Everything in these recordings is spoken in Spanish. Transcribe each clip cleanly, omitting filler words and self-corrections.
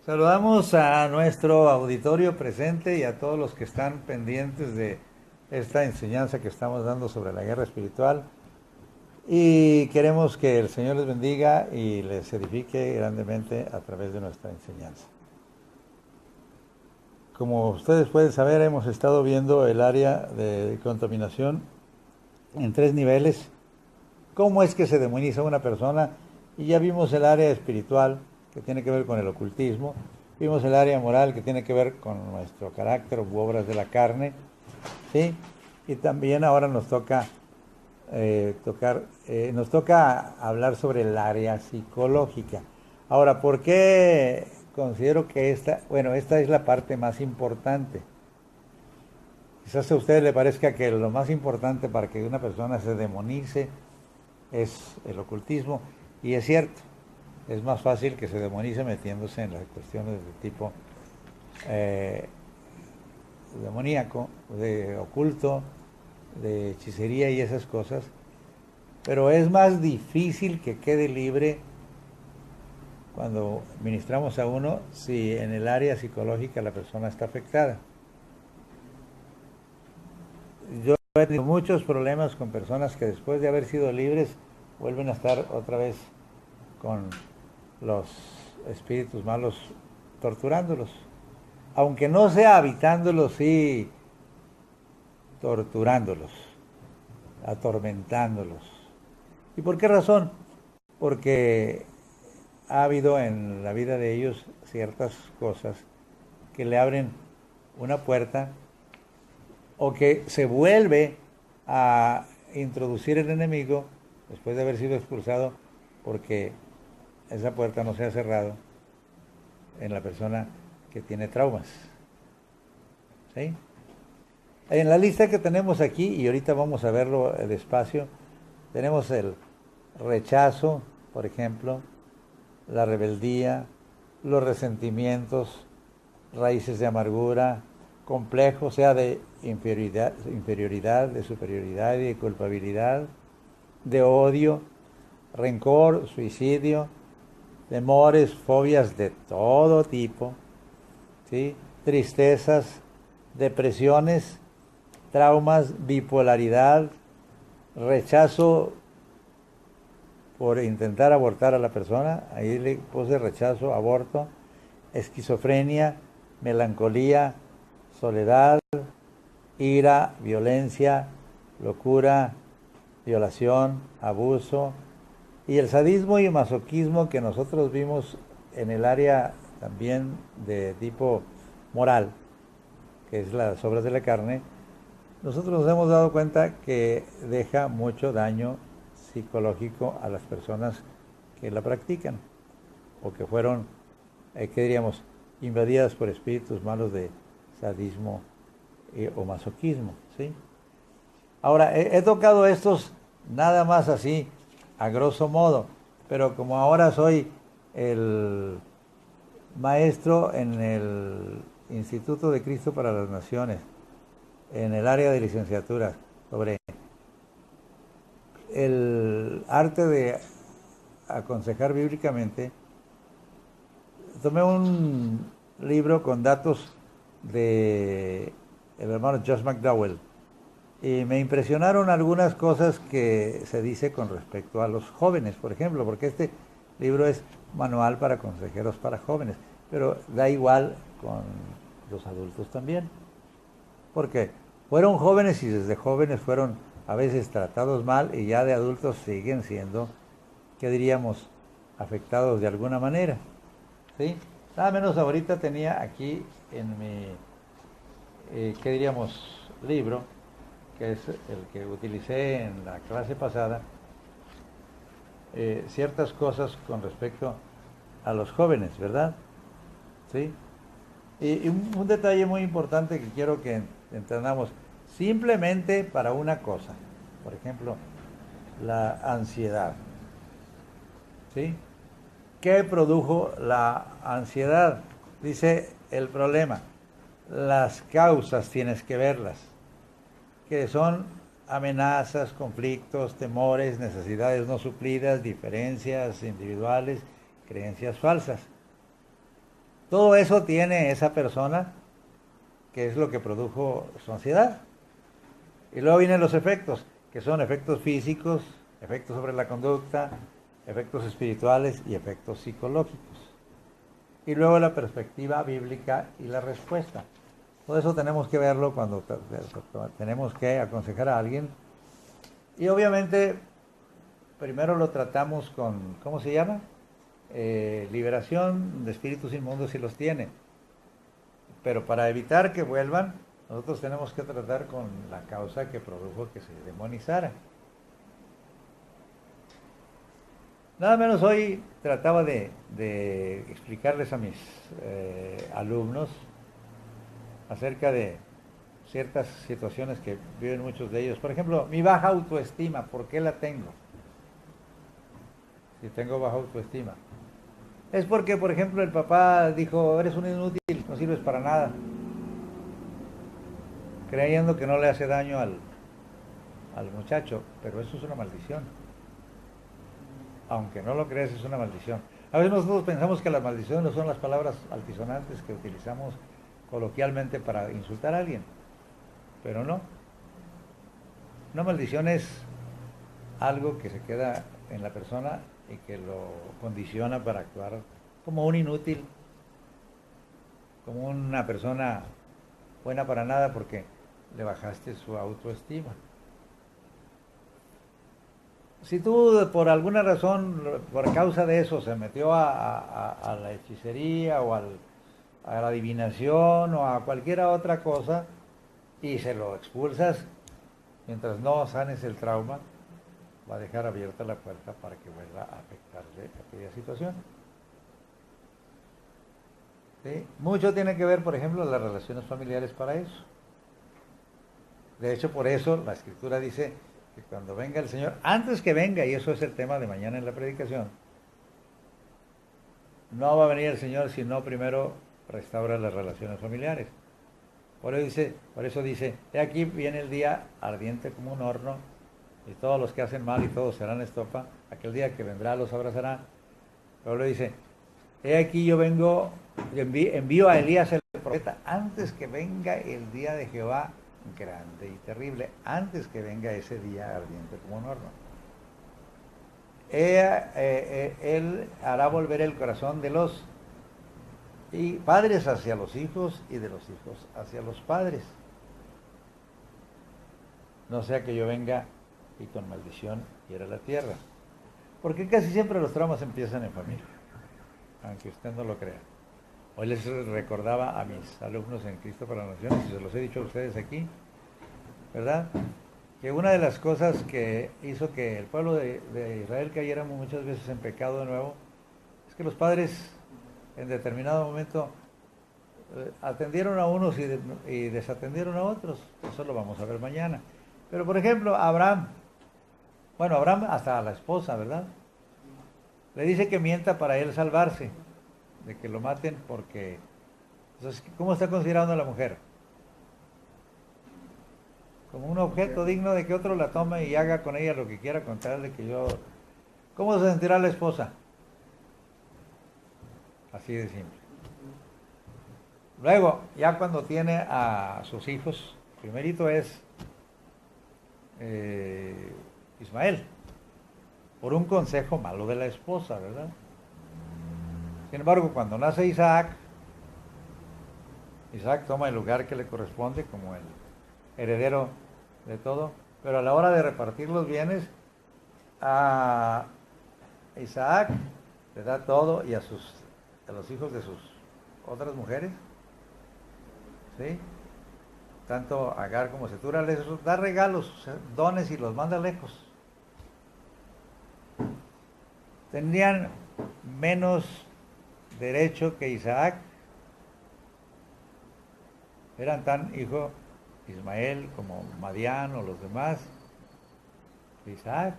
Saludamos a nuestro auditorio presente y a todos los que están pendientes de esta enseñanza que estamos dando sobre la guerra espiritual. Y queremos que el Señor les bendiga y les edifique grandemente a través de nuestra enseñanza. Como ustedes pueden saber, hemos estado viendo el área de contaminación en 3 niveles. ¿Cómo es que se demoniza una persona? Y ya vimos el área espiritual, que tiene que ver con el ocultismo. Vimos el área moral, que tiene que ver con nuestro carácter u obras de la carne. ¿Sí? Y también ahora nos toca nos toca hablar sobre el área psicológica. Ahora, ¿por qué considero que esta es la parte más importante? Quizás a usted le parezca que lo más importante para que una persona se demonice es el ocultismo, y es cierto, es más fácil que se demonice metiéndose en las cuestiones de tipo eh, demoníaco, de oculto, de hechicería y esas cosas, pero es más difícil que quede libre cuando ministramos a uno si en el área psicológica la persona está afectada. Yo he tenido muchos problemas con personas que después de haber sido libres vuelven a estar otra vez con los espíritus malos torturándolos. Aunque no sea habitándolos, sí torturándolos, atormentándolos. ¿Y por qué razón? Porque ha habido en la vida de ellos ciertas cosas que le abren una puerta o que se vuelve a introducir el enemigo después de haber sido expulsado porque esa puerta no se ha cerrado en la persona que tiene traumas. ¿Sí? En la lista que tenemos aquí, y ahorita vamos a verlo despacio, tenemos el rechazo, por ejemplo, la rebeldía, los resentimientos, raíces de amargura, complejos, sea de inferioridad, de superioridad y de culpabilidad, de odio, rencor, suicidio, temores, fobias de todo tipo, ¿sí? Tristezas, depresiones, traumas, bipolaridad, rechazo por intentar abortar a la persona, ahí le puse rechazo, aborto, esquizofrenia, melancolía, soledad, ira, violencia, locura, violación, abuso, y el sadismo y masoquismo que nosotros vimos en el área también de tipo moral, que es las obras de la carne. Nosotros nos hemos dado cuenta que deja mucho daño psicológico a las personas que la practican o que fueron, ¿qué diríamos?, invadidas por espíritus malos de sadismo o masoquismo, ¿sí? Ahora, he tocado estos nada más así, a grosso modo, pero como ahora soy el maestro en el Instituto de Cristo para las Naciones, en el área de licenciatura, sobre el arte de aconsejar bíblicamente, tomé un libro con datos de el hermano Josh McDowell y me impresionaron algunas cosas que se dice con respecto a los jóvenes, por ejemplo, porque este libro es manual para consejeros para jóvenes, pero da igual con los adultos también, porque fueron jóvenes y desde jóvenes fueron a veces tratados mal y ya de adultos siguen siendo, ¿qué diríamos?, afectados de alguna manera, ¿sí? Nada menos ahorita tenía aquí en mi, ¿qué diríamos?, libro, que es el que utilicé en la clase pasada, ciertas cosas con respecto a los jóvenes, ¿verdad? ¿Sí? Y un detalle muy importante que quiero que entendamos, simplemente para una cosa, por ejemplo, la ansiedad, ¿sí? ¿Qué produjo la ansiedad? Dice el problema, las causas tienes que verlas, que son amenazas, conflictos, temores, necesidades no suplidas, diferencias individuales, creencias falsas. Todo eso tiene esa persona, que es lo que produjo su ansiedad. Y luego vienen los efectos, que son efectos físicos, efectos sobre la conducta, efectos espirituales y efectos psicológicos. Y luego la perspectiva bíblica y la respuesta. Todo eso tenemos que verlo cuando tenemos que aconsejar a alguien. Y obviamente, primero lo tratamos con, ¿cómo se llama? Liberación de espíritus inmundos si los tiene. Pero para evitar que vuelvan, nosotros tenemos que tratar con la causa que produjo que se demonizara. Nada menos hoy trataba de explicarles a mis alumnos acerca de ciertas situaciones que viven muchos de ellos. Por ejemplo, mi baja autoestima, ¿por qué la tengo? Si tengo baja autoestima. Es porque, por ejemplo, el papá dijo, eres un inútil, no sirves para nada, creyendo que no le hace daño al muchacho, pero eso es una maldición. Aunque no lo creas, es una maldición. A veces nosotros pensamos que las maldiciones no son las palabras altisonantes que utilizamos coloquialmente para insultar a alguien, pero no. Una maldición es algo que se queda en la persona y que lo condiciona para actuar como un inútil, como una persona buena para nada porque le bajaste su autoestima. Si tú por alguna razón, por causa de eso, se metió a la hechicería o a la adivinación o a cualquier otra cosa y se lo expulsas, mientras no sanes el trauma, va a dejar abierta la puerta para que vuelva a afectarle aquella situación. ¿Sí? Mucho tiene que ver, por ejemplo, las relaciones familiares para eso. De hecho, por eso la Escritura dice que cuando venga el Señor, antes que venga, y eso es el tema de mañana en la predicación, no va a venir el Señor si no primero restaura las relaciones familiares. Por eso dice, he aquí viene el día ardiente como un horno, y todos los que hacen mal y todos serán estopa, aquel día que vendrá los abrazará. Luego le dice, he aquí yo vengo, envío a Elías el profeta, antes que venga el día de Jehová grande y terrible, antes que venga ese día ardiente como un horno. Él hará volver el corazón de los padres hacia los hijos y de los hijos hacia los padres. No sea que yo venga y con maldición hiera la tierra. Porque casi siempre los traumas empiezan en familia, aunque usted no lo crea. Hoy les recordaba a mis alumnos en Cristo para las Naciones, y se los he dicho a ustedes aquí, ¿verdad? Que una de las cosas que hizo que el pueblo de Israel cayera muchas veces en pecado de nuevo, es que los padres en determinado momento atendieron a unos y desatendieron a otros. Eso lo vamos a ver mañana. Pero por ejemplo, Abraham hasta a la esposa, ¿verdad? Le dice que mienta para él salvarse, de que lo maten porque... Entonces, ¿cómo está considerando a la mujer? Como un objeto digno de que otro la tome y haga con ella lo que quiera contarle que yo... ¿Cómo se sentirá la esposa? Así de simple. Luego, ya cuando tiene a sus hijos, primerito es Ismael, por un consejo malo de la esposa, ¿verdad? Sin embargo, cuando nace Isaac toma el lugar que le corresponde como el heredero de todo, pero a la hora de repartir los bienes, a Isaac le da todo y a los hijos de sus otras mujeres, ¿sí? Tanto Agar como Setura les da regalos, dones y los manda lejos. Tendrían menos derecho que Isaac. Eran tan hijo Ismael como Madián o los demás de Isaac.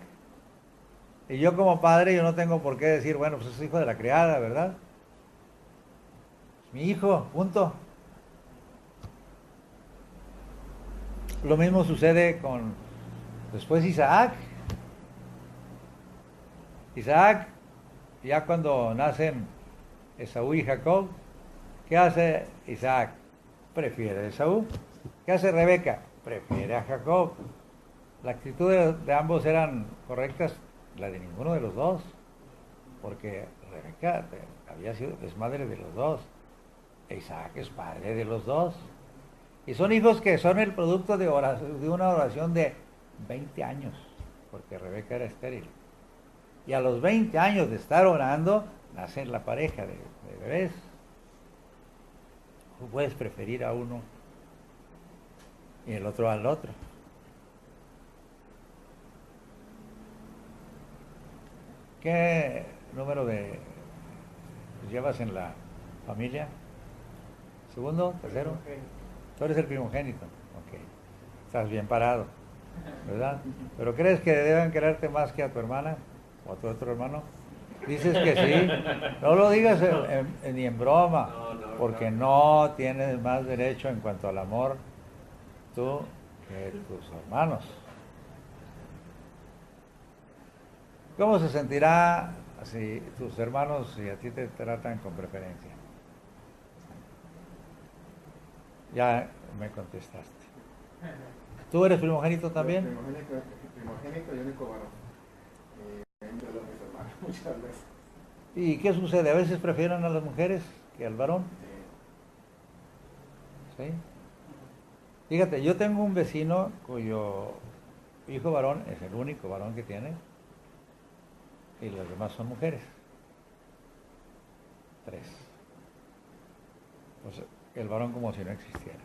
Y yo como padre, yo no tengo por qué decir, bueno, pues es hijo de la criada, ¿verdad? Es mi hijo, punto. Lo mismo sucede con después Isaac. Isaac, ya cuando nacen Esaú y Jacob, ¿Qué hace Isaac? Prefiere a Esaú. ¿Qué hace Rebeca? Prefiere a Jacob. La actitud de ambos eran correctas, la de ninguno de los dos, porque Rebeca es madre de los dos, e Isaac es padre de los dos. Y son hijos que son el producto de una oración de 20 años, porque Rebeca era estéril. Y a los 20 años de estar orando, nace la pareja de bebés. Tú puedes preferir a uno y el otro al otro. ¿Qué número de llevas en la familia? ¿Segundo? ¿Tercero? Tú eres el primogénito. Ok. Estás bien parado, ¿verdad? ¿Pero crees que deben quererte más que a tu hermana o a tu otro hermano? Dices que sí. No lo digas ni en broma, porque no tienes más derecho en cuanto al amor tú que tus hermanos. ¿Cómo se sentirá si tus hermanos y a ti te tratan con preferencia? Ya me contestaste. ¿Tú eres primogénito también? Primogénito y único varón. Entre los mis hermanos, muchas veces. ¿Y qué sucede? ¿A veces prefieren a las mujeres que al varón? ¿Sí? Fíjate, yo tengo un vecino cuyo hijo varón es el único varón que tiene y las demás son mujeres. 3. Pues el varón como si no existiera.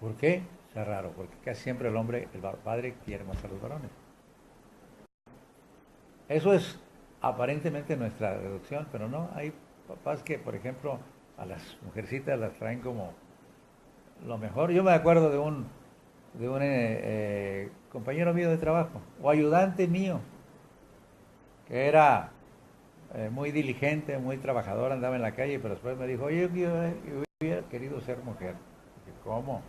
¿Por qué? Es raro, porque casi siempre el padre quiere más a los varones. Eso es aparentemente nuestra deducción, pero no, hay papás que, por ejemplo, a las mujercitas las traen como lo mejor. Yo me acuerdo de un compañero mío de trabajo, o ayudante mío, que era muy diligente, muy trabajador, andaba en la calle, pero después me dijo, oye, yo hubiera querido ser mujer. Dije, ¿cómo?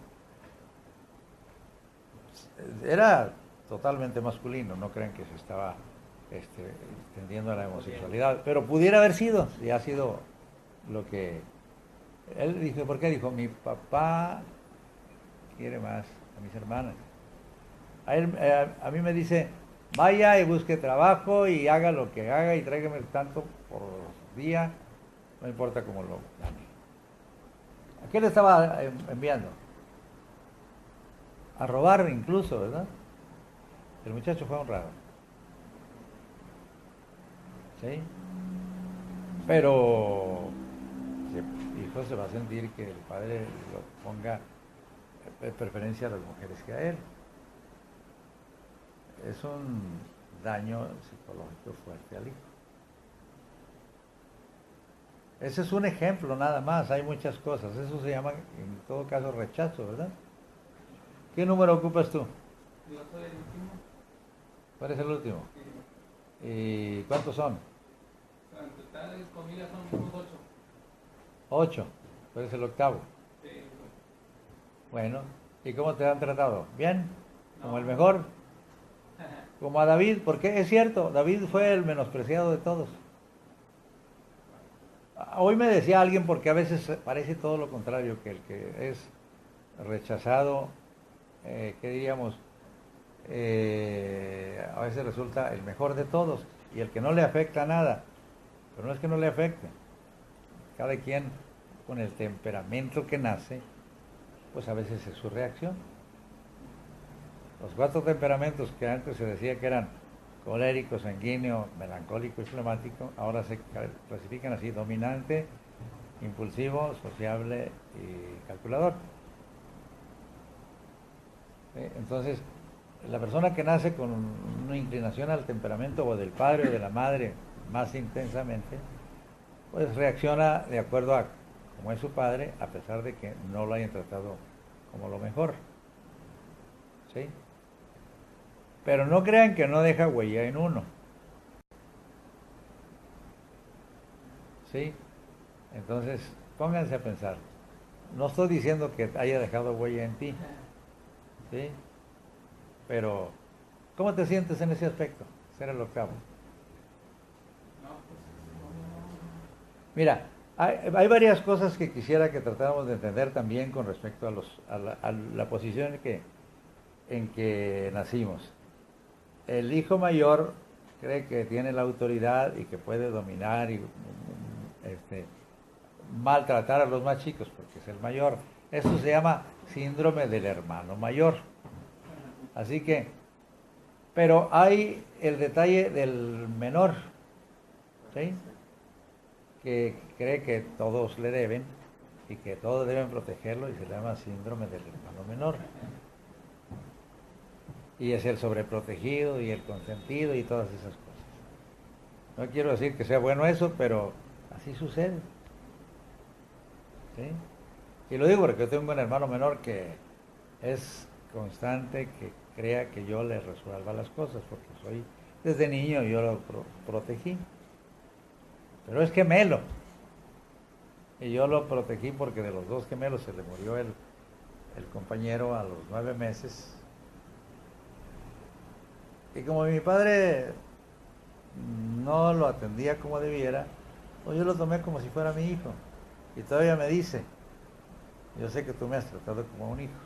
Era totalmente masculino, no crean que se estaba extendiendo a la homosexualidad, pero pudiera haber sido, y ha sido lo que él dijo. ¿Por qué? Dijo, mi papá quiere más a mis hermanas. A mí me dice, vaya y busque trabajo y haga lo que haga y tráigame tanto por día, no importa cómo lo gane. ¿A qué le estaba enviando? A robar incluso, ¿verdad? El muchacho fue honrado. ¿Sí? Pero el hijo se va a sentir que el padre lo ponga en preferencia a las mujeres que a él. Es un daño psicológico fuerte al hijo. Ese es un ejemplo nada más, hay muchas cosas. Eso se llama, en todo caso, rechazo, ¿verdad? ¿Qué número ocupas tú? Yo soy el último. ¿Cuál es el último? Sí. ¿Y cuántos son? En total, conmigo son unos 8. 8. ¿Cuál es el octavo? Sí. Bueno, ¿y cómo te han tratado? ¿Bien? ¿Como No. el mejor? Como a David, porque es cierto, David fue el menospreciado de todos. Hoy me decía alguien, porque a veces parece todo lo contrario, que el que es rechazado, ¿qué diríamos? A veces resulta el mejor de todos y el que no le afecta nada. Pero no es que no le afecte. Cada quien con el temperamento que nace, pues a veces es su reacción. Los 4 temperamentos que antes se decía que eran colérico, sanguíneo, melancólico y flemático, ahora se clasifican así: dominante, impulsivo, sociable y calculador. Entonces, la persona que nace con una inclinación al temperamento o del padre o de la madre más intensamente, pues reacciona de acuerdo a como es su padre, a pesar de que no lo hayan tratado como lo mejor. ¿Sí? Pero no crean que no deja huella en uno. ¿Sí? Entonces, pónganse a pensar. No estoy diciendo que haya dejado huella en ti. ¿Sí? Pero, ¿cómo te sientes en ese aspecto? Ser el octavo. No, pues Mira, hay varias cosas que quisiera que tratáramos de entender también con respecto a la posición en que nacimos. El hijo mayor cree que tiene la autoridad y que puede dominar y maltratar a los más chicos porque es el mayor. Eso se llama síndrome del hermano mayor. Así que, pero hay el detalle del menor, ¿sí? Que cree que todos le deben y que todos deben protegerlo y se le llama síndrome del hermano menor. Y es el sobreprotegido y el consentido y todas esas cosas. No quiero decir que sea bueno eso, pero así sucede. ¿Sí? Y lo digo porque yo tengo un hermano menor que es constante, que crea que yo le resuelva las cosas, porque desde niño yo lo protegí. Pero es gemelo. Y yo lo protegí porque de los dos gemelos se le murió el compañero a los 9 meses. Y como mi padre no lo atendía como debiera, pues yo lo tomé como si fuera mi hijo. Y todavía me dice, yo sé que tú me has tratado como un hijo.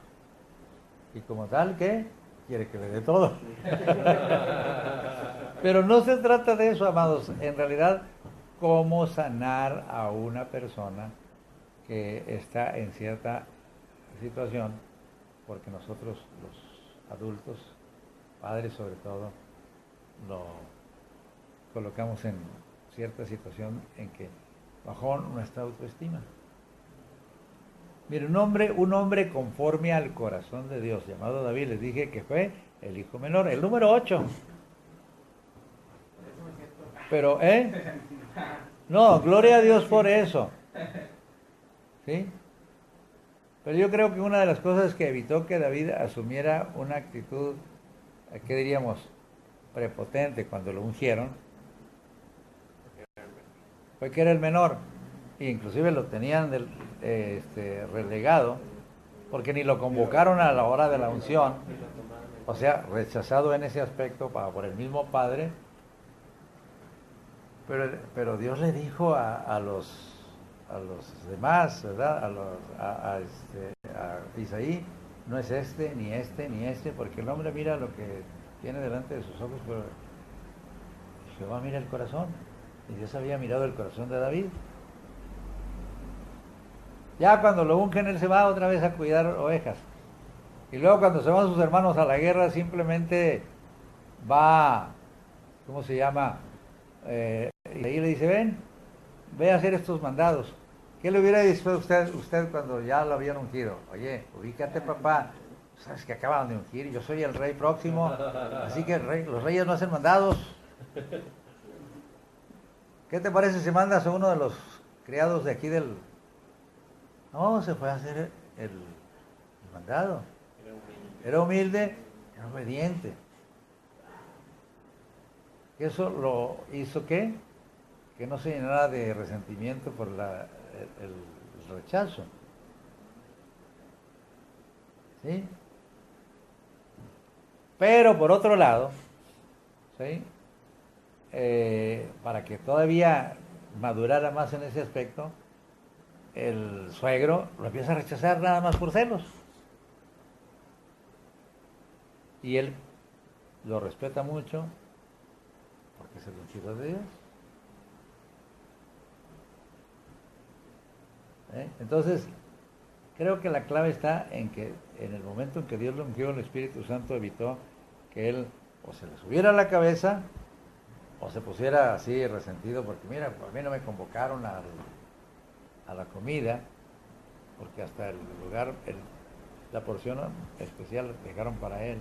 Y como tal, ¿qué? Quiere que le dé todo. Pero no se trata de eso, amados. En realidad, cómo sanar a una persona que está en cierta situación, porque nosotros, los adultos, padres sobre todo, lo colocamos en cierta situación en que bajó nuestra autoestima. Mire, un hombre conforme al corazón de Dios, llamado David, les dije que fue el hijo menor, el número 8. Pero, no, gloria a Dios por eso. ¿Sí? Pero yo creo que una de las cosas que evitó que David asumiera una actitud, ¿qué diríamos?, prepotente cuando lo ungieron, fue que era el menor. E inclusive lo tenían relegado, porque ni lo convocaron a la hora de la unción, o sea, rechazado en ese aspecto por el mismo padre. Pero Dios le dijo a los demás, ¿verdad? A Isaí, no es ni este, porque el hombre mira lo que tiene delante de sus ojos, pero Jehová mira el corazón. Y Dios había mirado el corazón de David. Ya cuando lo ungen, él se va otra vez a cuidar ovejas. Y luego cuando se van sus hermanos a la guerra, simplemente va, ¿cómo se llama? Y ahí le dice, ve a hacer estos mandados. ¿Qué le hubiera dicho usted cuando ya lo habían ungido? Oye, ubícate, papá, sabes que acaban de ungir, yo soy el rey próximo, así que los reyes no hacen mandados. ¿Qué te parece si mandas a uno de los criados de aquí del... No, se fue a hacer el mandado. Era humilde, era obediente. Eso lo hizo ¿qué? Que no se llenara de resentimiento por el rechazo. ¿Sí? Pero por otro lado, ¿sí? Para que todavía madurara más en ese aspecto, el suegro lo empieza a rechazar nada más por celos. Y él lo respeta mucho porque es el ungido de Dios. Entonces, creo que la clave está en que en el momento en que Dios lo ungió, el Espíritu Santo evitó que él o se le subiera a la cabeza o se pusiera así resentido porque mira, a mí no me convocaron a la comida, porque hasta el lugar, la porción especial la dejaron para él,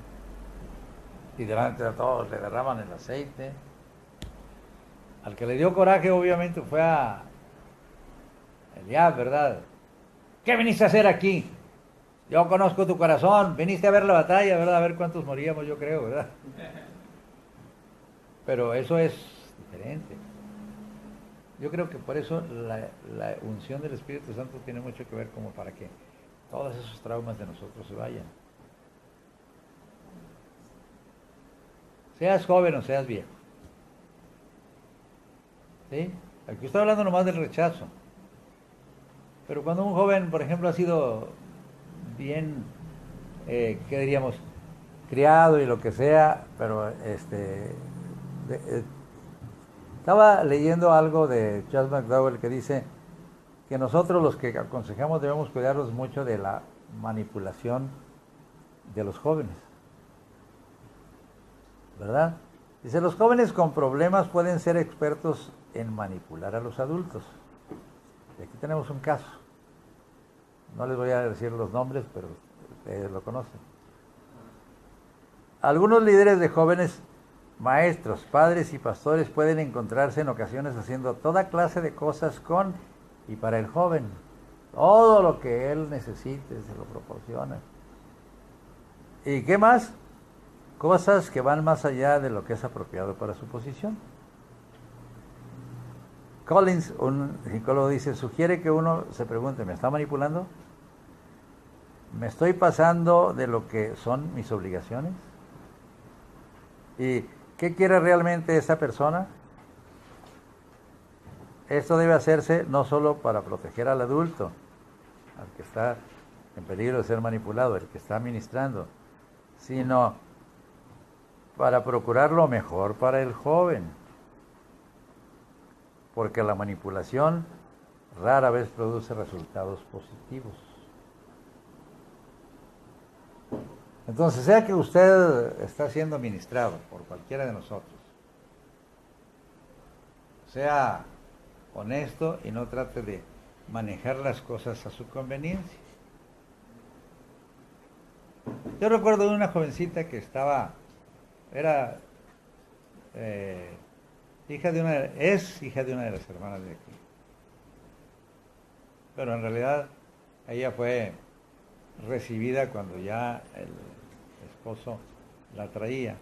y delante de todos le derraman el aceite. Al que le dio coraje obviamente fue a Eliab, ¿verdad? ¿Qué viniste a hacer aquí? Yo conozco tu corazón, viniste a ver la batalla, ¿verdad? A ver cuántos moríamos, yo creo, ¿verdad? Pero eso es diferente. Yo creo que por eso la unción del Espíritu Santo tiene mucho que ver como para que todos esos traumas de nosotros se vayan. Seas joven o seas viejo. ¿Sí? Aquí estoy hablando nomás del rechazo. Pero cuando un joven, por ejemplo, ha sido bien, ¿qué diríamos? Criado y lo que sea, pero estaba leyendo algo de Charles McDowell que dice que nosotros los que aconsejamos debemos cuidarnos mucho de la manipulación de los jóvenes, ¿verdad? Dice, los jóvenes con problemas pueden ser expertos en manipular a los adultos. Y aquí tenemos un caso. No les voy a decir los nombres, pero ustedes lo conocen. Algunos líderes de jóvenes, maestros, padres y pastores pueden encontrarse en ocasiones haciendo toda clase de cosas con y para el joven. Todo lo que él necesite se lo proporciona. ¿Y qué más? Cosas que van más allá de lo que es apropiado para su posición. Collins, un psicólogo, dice, sugiere que uno se pregunte, ¿me está manipulando? ¿Me estoy pasando de lo que son mis obligaciones? ¿Y qué quiere realmente esa persona? Esto debe hacerse no solo para proteger al adulto, al que está en peligro de ser manipulado, el que está ministrando, sino para procurar lo mejor para el joven. Porque la manipulación rara vez produce resultados positivos. Entonces, sea que usted está siendo ministrado por cualquiera de nosotros, sea honesto y no trate de manejar las cosas a su conveniencia. Yo recuerdo de una jovencita que era es hija de una de las hermanas de aquí. Pero en realidad ella fue recibida cuando ya el esposo la traía.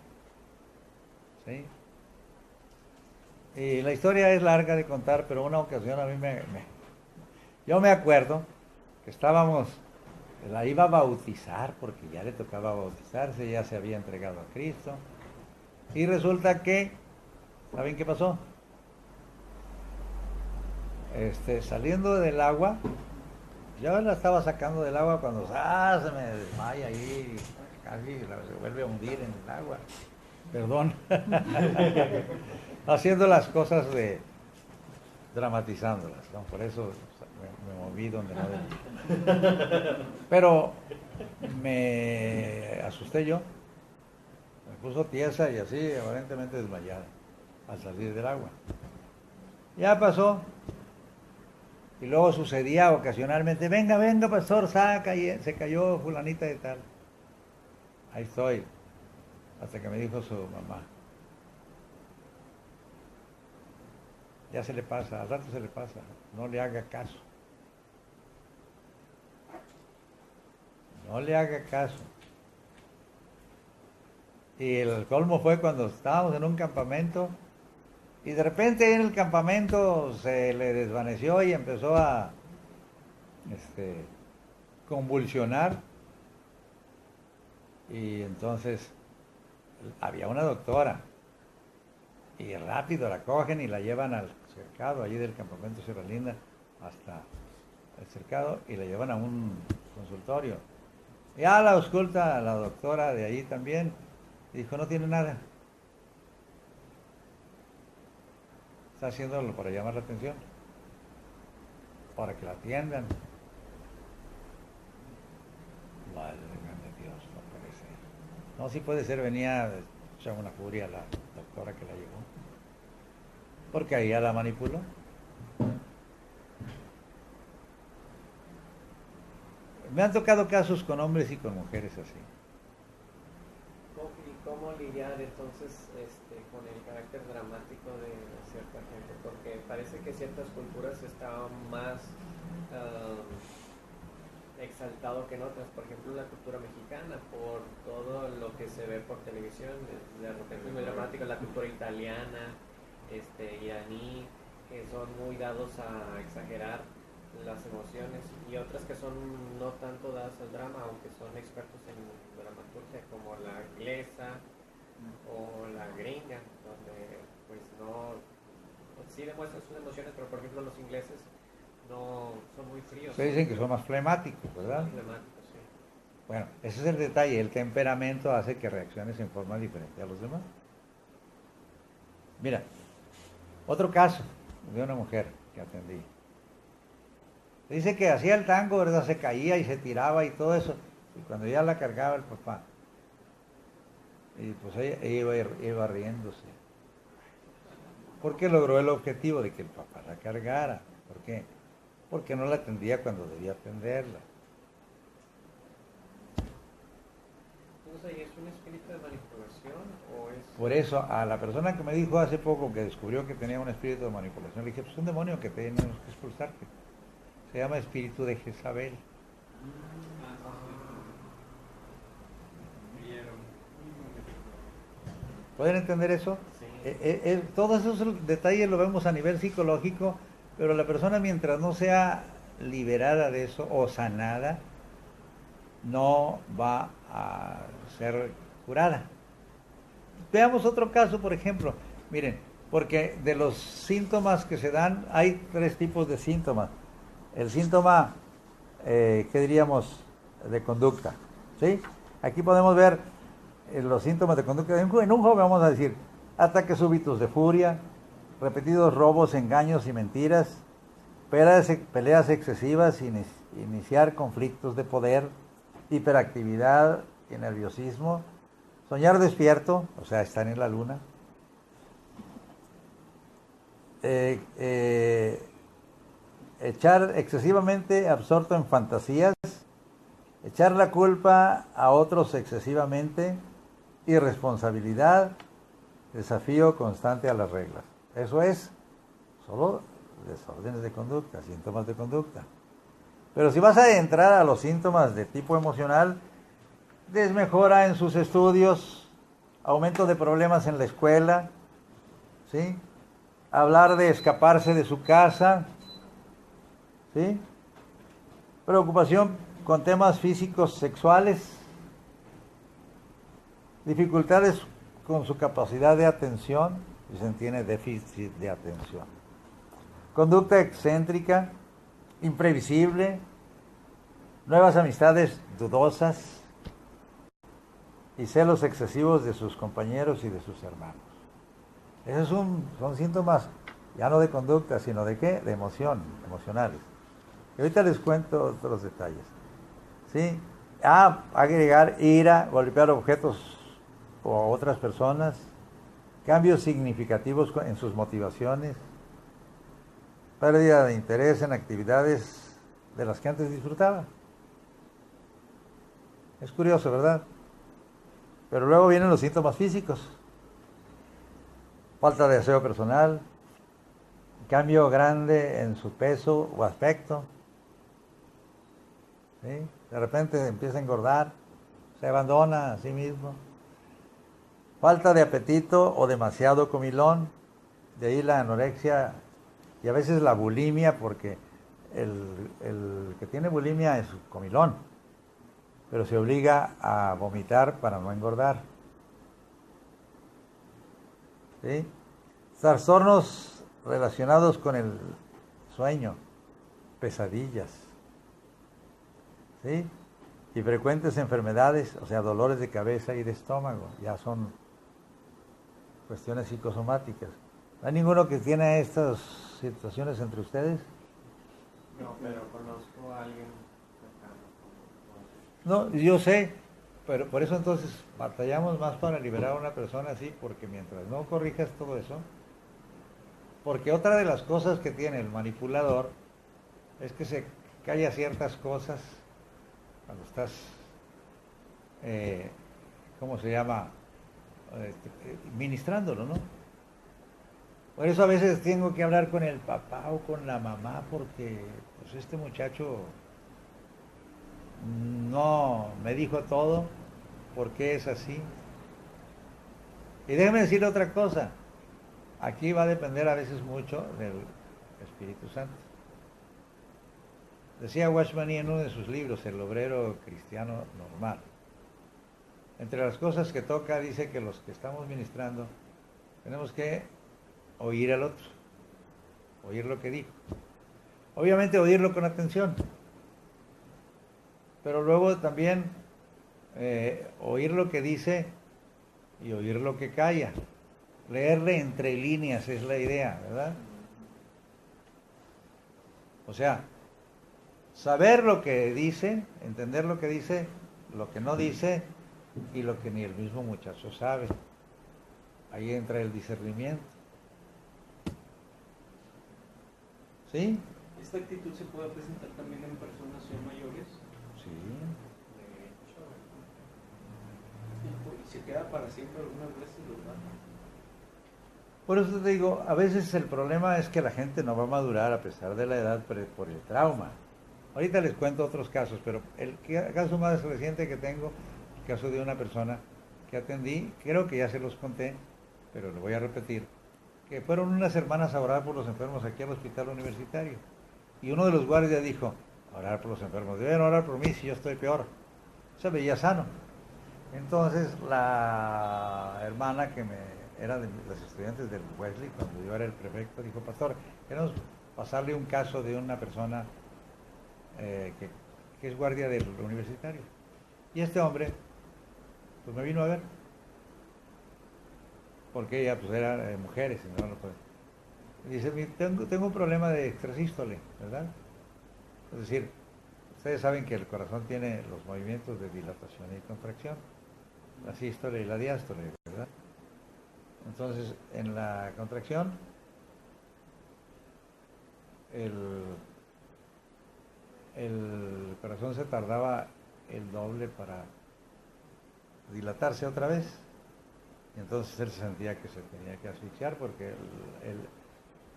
¿Sí? Y la historia es larga de contar, pero una ocasión a mí yo me acuerdo que la iba a bautizar porque ya le tocaba bautizarse, ya se había entregado a Cristo. Y resulta que, ¿saben qué pasó? Saliendo del agua, yo la estaba sacando del agua cuando se me desmaya ahí, casi se vuelve a hundir en el agua. Perdón. Haciendo las cosas dramatizándolas, ¿no? Por eso me moví donde no debía. Pero me asusté yo, me puso tiesa y así, aparentemente desmayada, al salir del agua. Ya pasó, y luego sucedía ocasionalmente, venga, pastor, saca, y se cayó fulanita de tal. Ahí estoy, hasta que me dijo su mamá, ya se le pasa, al rato se le pasa, no le haga caso. No le haga caso. Y el colmo fue cuando estábamos en un campamento y de repente en el campamento se le desvaneció y empezó a convulsionar. Y entonces había una doctora y rápido la cogen y la llevan al cercado allí del campamento Sierra Linda hasta el cercado y la llevan a un consultorio. Ya la ausculta la doctora de ahí también y dijo, no tiene nada. Está haciéndolo para llamar la atención, para que la atiendan. Madre de Dios, no puede ser. No, sí puede ser, venía echar una furia la doctora que la llevó. Porque ahí ya la manipuló. Me han tocado casos con hombres y con mujeres así. ¿Y cómo lidiar entonces con el carácter dramático de cierta gente? Porque parece que ciertas culturas estaban más exaltado que en otras. Por ejemplo, la cultura mexicana, por todo lo que se ve por televisión, de repente es muy dramático. La cultura italiana, iraní, que son muy dados a exagerar las emociones, y otras que son no tanto dadas al drama, aunque son expertos en dramaturgia, como la inglesa o la gringa, donde pues no sí demuestran sus emociones, pero por ejemplo los ingleses no son muy fríos. Ustedes dicen que son más flemáticos, Son ¿verdad? más flemáticos, sí. Bueno, ese es el detalle, el temperamento hace que reacciones en forma diferente a los demás. Mira, otro caso de una mujer que atendí. Dice que hacía el tango, ¿verdad? Se caía y se tiraba y todo eso. Y cuando ya la cargaba el papá, y pues ella iba riéndose. Porque logró el objetivo de que el papá la cargara. ¿Por qué? Porque no la atendía cuando debía atenderla. Entonces, ¿es un espíritu de manipulación o es...? Por eso, a la persona que me dijo hace poco que descubrió que tenía un espíritu de manipulación, le dije, pues un demonio que tenemos que expulsarte. Se llama espíritu de Jezabel. ¿Pueden entender eso? Sí. Todos esos detalles lo vemos a nivel psicológico, pero la persona mientras no sea liberada de eso o sanada, no va a ser curada. Veamos otro caso, por ejemplo. Miren, porque de los síntomas que se dan, hay 3 tipos de síntomas. El síntoma, ¿qué diríamos? De conducta. ¿Sí? Aquí podemos ver los síntomas de conducta. En un joven vamos a decir ataques súbitos de furia, repetidos robos, engaños y mentiras, peleas excesivas, iniciar conflictos de poder, hiperactividad y nerviosismo, soñar despierto, o sea, estar en la luna, echar excesivamente absorto en fantasías, echar la culpa a otros excesivamente, irresponsabilidad, desafío constante a las reglas. Eso es solo desórdenes de conducta, síntomas de conducta. Pero si vas a entrar a los síntomas de tipo emocional, desmejora en sus estudios, aumento de problemas en la escuela, ¿sí? Hablar de escaparse de su casa, ¿sí? Preocupación con temas físicos sexuales, dificultades con su capacidad de atención, y se tiene déficit de atención. Conducta excéntrica, imprevisible, nuevas amistades dudosas y celos excesivos de sus compañeros y de sus hermanos. Esos son síntomas ya no de conducta, sino de ¿qué? De emocionales. Y ahorita les cuento otros detalles. ¿Sí? Agregar ira, golpear objetos o otras personas, cambios significativos en sus motivaciones, pérdida de interés en actividades de las que antes disfrutaba. Es curioso, ¿verdad? Pero luego vienen los síntomas físicos. Falta de aseo personal, cambio grande en su peso o aspecto. ¿Sí? De repente empieza a engordar, se abandona a sí mismo. Falta de apetito o demasiado comilón, de ahí la anorexia y a veces la bulimia, porque el que tiene bulimia es comilón, pero se obliga a vomitar para no engordar. ¿Sí? Trastornos relacionados con el sueño, pesadillas, ¿sí? Y frecuentes enfermedades, o sea, dolores de cabeza y de estómago, ya son cuestiones psicosomáticas. ¿No hay ninguno que tiene estas situaciones entre ustedes? No, pero conozco a alguien cercano. No, yo sé, pero por eso entonces batallamos más para liberar a una persona así, porque mientras no corrijas todo eso, porque otra de las cosas que tiene el manipulador es que se calla ciertas cosas cuando estás, ¿cómo se llama? Ministrándolo, ¿no? Por eso a veces tengo que hablar con el papá o con la mamá, porque pues este muchacho no me dijo todo, ¿por qué es así? Y déjeme decirle otra cosa, aquí va a depender a veces mucho del Espíritu Santo. Decía Watchman en uno de sus libros, El obrero cristiano normal. Entre las cosas que toca, dice que los que estamos ministrando tenemos que oír al otro. oír lo que dijo. Obviamente oírlo con atención, pero luego también oír lo que dice y oír lo que calla. Leerle entre líneas es la idea, ¿verdad? O sea, saber lo que dice, entender lo que dice, lo que no dice y lo que ni el mismo muchacho sabe. Ahí entra el discernimiento. ¿Sí? ¿Esta actitud se puede presentar también en personas ya mayores? Sí. Y se queda para siempre algunas veces, ¿verdad? Por eso te digo, a veces el problema es que la gente no va a madurar a pesar de la edad por el trauma. Ahorita les cuento otros casos, pero el caso más reciente que tengo, el caso de una persona que atendí, creo que ya se los conté, pero lo voy a repetir, que fueron unas hermanas a orar por los enfermos aquí al hospital universitario. Y uno de los guardias dijo, orar por los enfermos, deben orar por mí si yo estoy peor. Se veía sano. Entonces la hermana que era de los estudiantes del Wesley, cuando yo era el prefecto, dijo, pastor, queremos pasarle un caso de una persona que es guardia del universitario. Y este hombre, pues me vino a ver, porque ella pues era mujeres, y no lo puede. Dice, tengo un problema de extrasístole, ¿verdad? Es decir, ustedes saben que el corazón tiene los movimientos de dilatación y contracción, la sístole y la diástole, ¿verdad? Entonces, en la contracción, el corazón se tardaba el doble para dilatarse otra vez, y entonces él sentía que se tenía que asfixiar porque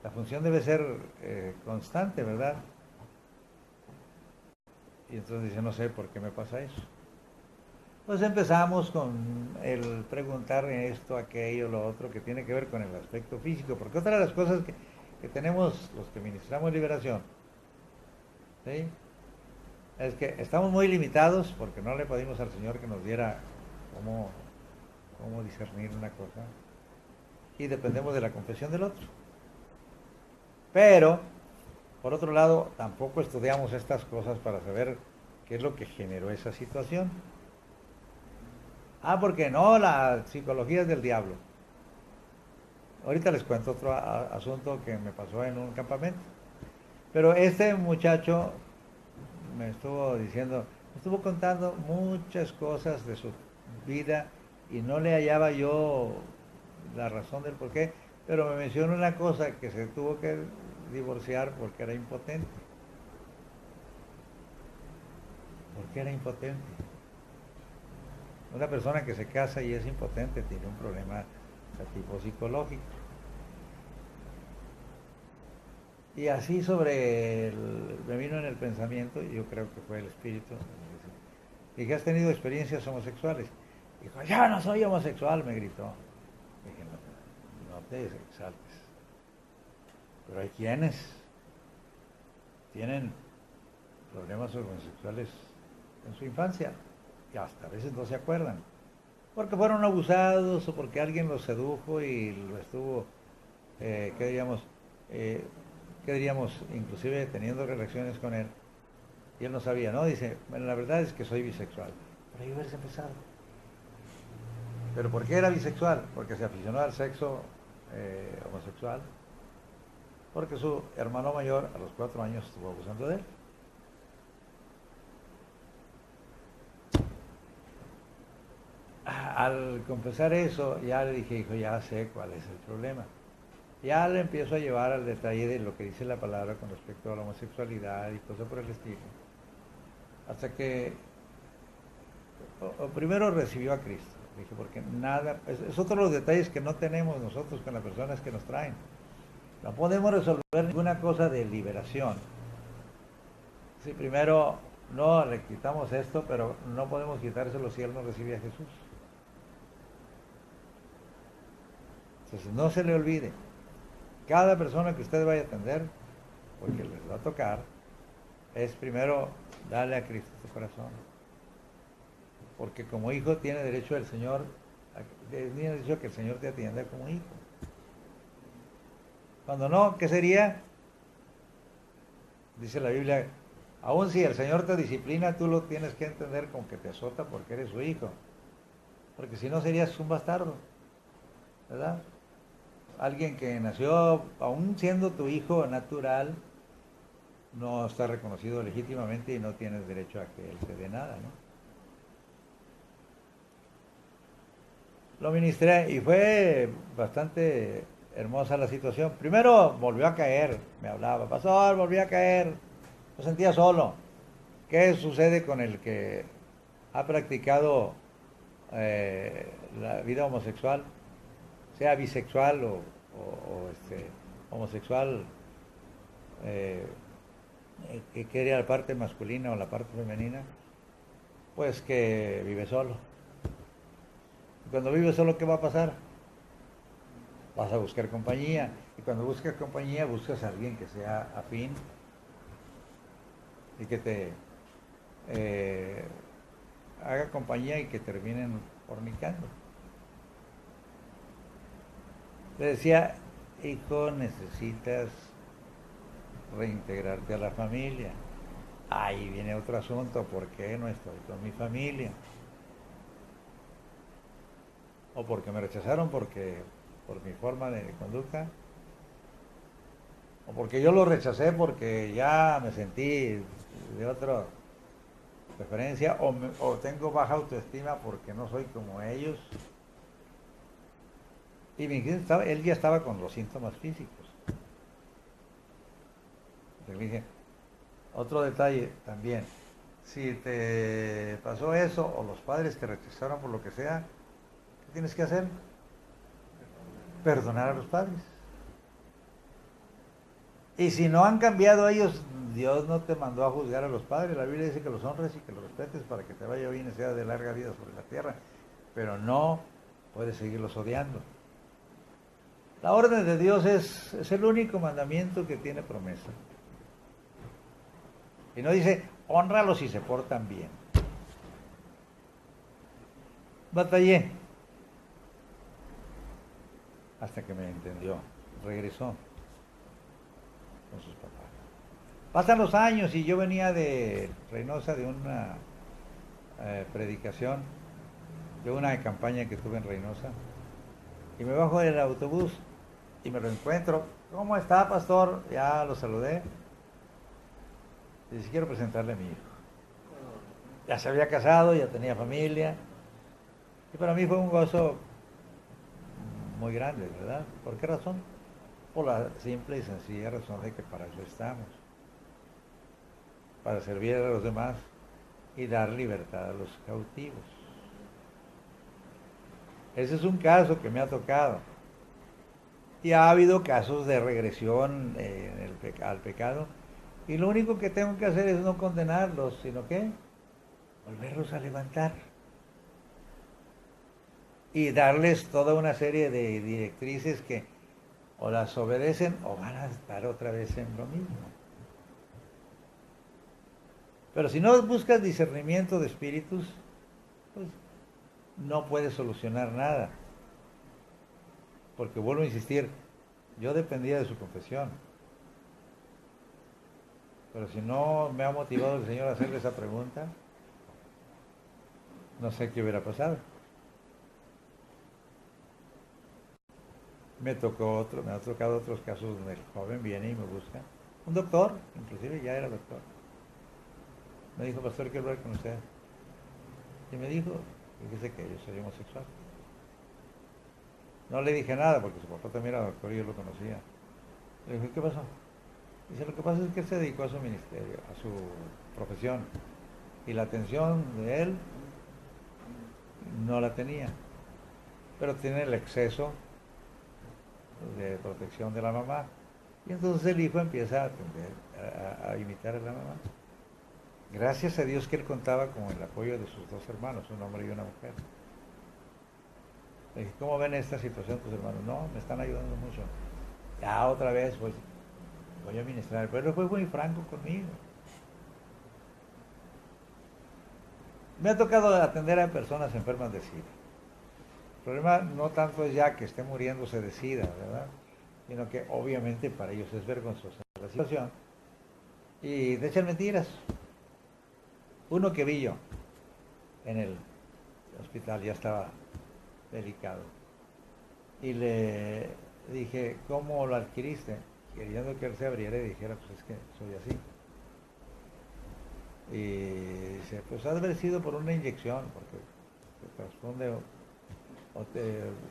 la función debe ser constante, ¿verdad? Y entonces dice, no sé por qué me pasa eso. Pues empezamos con el preguntar esto, aquello, lo otro, que tiene que ver con el aspecto físico, porque otra de las cosas que tenemos los que ministramos liberación, ¿sí?, es que estamos muy limitados porque no le pedimos al Señor que nos diera cómo discernir una cosa, y dependemos de la confesión del otro. Pero, por otro lado, tampoco estudiamos estas cosas para saber qué es lo que generó esa situación. Porque no, la psicología es del diablo. Ahorita les cuento otro asunto que me pasó en un campamento. Pero este muchacho me estuvo contando muchas cosas de su vida y no le hallaba yo la razón del por qué, pero me mencionó una cosa, que se tuvo que divorciar porque era impotente. ¿Por qué era impotente? Una persona que se casa y es impotente tiene un problema de tipo psicológico. Y así me vino en el pensamiento, y yo creo que fue el espíritu, dije, ¿has tenido experiencias homosexuales? Dijo, yo no soy homosexual, me gritó. Dije, no te exaltes. Pero hay quienes tienen problemas homosexuales en su infancia, que hasta a veces no se acuerdan, porque fueron abusados o porque alguien los sedujo y lo estuvo, ¿qué diríamos? Inclusive teniendo relaciones con él, y él no sabía, ¿no? Dice, bueno, la verdad es que soy bisexual. Pero ahí hubiese empezado. ¿Pero por qué era bisexual? Porque se aficionó al sexo homosexual, porque su hermano mayor a los 4 años estuvo abusando de él. Al confesar eso, ya le dije, hijo, ya sé cuál es el problema. Ya le empiezo a llevar al detalle de lo que dice la palabra con respecto a la homosexualidad y cosas por el estilo. Hasta que primero recibió a Cristo. Dije, porque nada, es otro de los detalles que no tenemos nosotros con las personas que nos traen. No podemos resolver ninguna cosa de liberación. Si primero no le quitamos esto, pero no podemos quitárselo si él no recibe a Jesús. Entonces no se le olvide, cada persona que usted vaya a atender, porque les va a tocar, es primero darle a Cristo su corazón. Porque como hijo tiene derecho el Señor, tiene derecho a que el Señor te atienda como hijo. Cuando no, ¿qué sería? Dice la Biblia, aun si el Señor te disciplina, tú lo tienes que entender como que te azota porque eres su hijo. Porque si no serías un bastardo, ¿verdad? Alguien que nació, aún siendo tu hijo natural, no está reconocido legítimamente y no tienes derecho a que él te dé nada, ¿no? Lo ministré y fue bastante hermosa la situación. Primero volvió a caer, me hablaba, pastor, volví a caer, me sentía solo. ¿Qué sucede con el que ha practicado la vida homosexual, sea bisexual o homosexual, que quiere la parte masculina o la parte femenina? Pues que vive solo. Cuando vives solo, ¿qué va a pasar? Vas a buscar compañía. Y cuando buscas compañía, buscas a alguien que sea afín y que te haga compañía y que terminen fornicando. Le decía, hijo, necesitas reintegrarte a la familia. Ahí viene otro asunto, ¿por qué no estoy con mi familia? O porque me rechazaron por mi forma de conducta, o porque yo lo rechacé porque ya me sentí de otra preferencia, o tengo baja autoestima porque no soy como ellos. Y él ya estaba con los síntomas físicos. Le dije, otro detalle también, si te pasó eso o los padres te rechazaron por lo que sea, ¿qué tienes que hacer? Perdonar a los padres. Y si no han cambiado ellos, Dios no te mandó a juzgar a los padres. La Biblia dice que los honres y que los respetes para que te vaya bien y sea de larga vida sobre la tierra. Pero no puedes seguirlos odiando. La orden de Dios es el único mandamiento que tiene promesa. Y no dice, hónralos si se portan bien. Batallé. Hasta que me entendió. Regresó con sus papás. Pasan los años y yo venía de Reynosa de una predicación, de una campaña que tuve en Reynosa. Y me bajo del autobús y me lo encuentro. ¿Cómo está, pastor? Ya lo saludé. Y dice, quiero presentarle a mi hijo. Ya se había casado, ya tenía familia. Y para mí fue un gozo muy grande, ¿verdad? ¿Por qué razón? Por la simple y sencilla razón de que para eso estamos. Para servir a los demás y dar libertad a los cautivos. Ese es un caso que me ha tocado. Y ha habido casos de regresión al pecado. Y lo único que tengo que hacer es no condenarlos, sino que volverlos a levantar. Y darles toda una serie de directrices que o las obedecen o van a estar otra vez en lo mismo. Pero si no buscas discernimiento de espíritus, pues no puedes solucionar nada. Porque vuelvo a insistir, yo dependía de su confesión. Pero si no me ha motivado el Señor a hacerle esa pregunta, no sé qué hubiera pasado. Me ha tocado otros casos donde el joven viene y me busca. Un doctor, inclusive ya era doctor. Me dijo, pastor, quiero hablar con usted. Y me dijo, fíjese que yo soy homosexual. No le dije nada porque su papá también era doctor y yo lo conocía. Le dije, ¿qué pasó? Dice, lo que pasa es que él se dedicó a su ministerio, a su profesión. Y la atención de él no la tenía. Pero tiene el exceso de protección de la mamá. Y entonces el hijo empieza a atender, a imitar a la mamá. Gracias a Dios que él contaba con el apoyo de sus dos hermanos, un hombre y una mujer. Le dije, ¿cómo ven esta situación tus hermanos? No, me están ayudando mucho. Ya otra vez, pues, voy a ministrar. Pero él fue muy franco conmigo. Me ha tocado atender a personas enfermas de SIDA. El problema no tanto es ya que esté muriéndose de SIDA, ¿verdad? Sino que obviamente para ellos es vergonzosa la situación. Y te echan mentiras. Uno que vi yo en el hospital, ya estaba delicado. Y le dije, ¿cómo lo adquiriste? Queriendo que él se abriera y dijera, pues es que soy así. Y dice, pues ha de haber sido por una inyección, porque te corresponde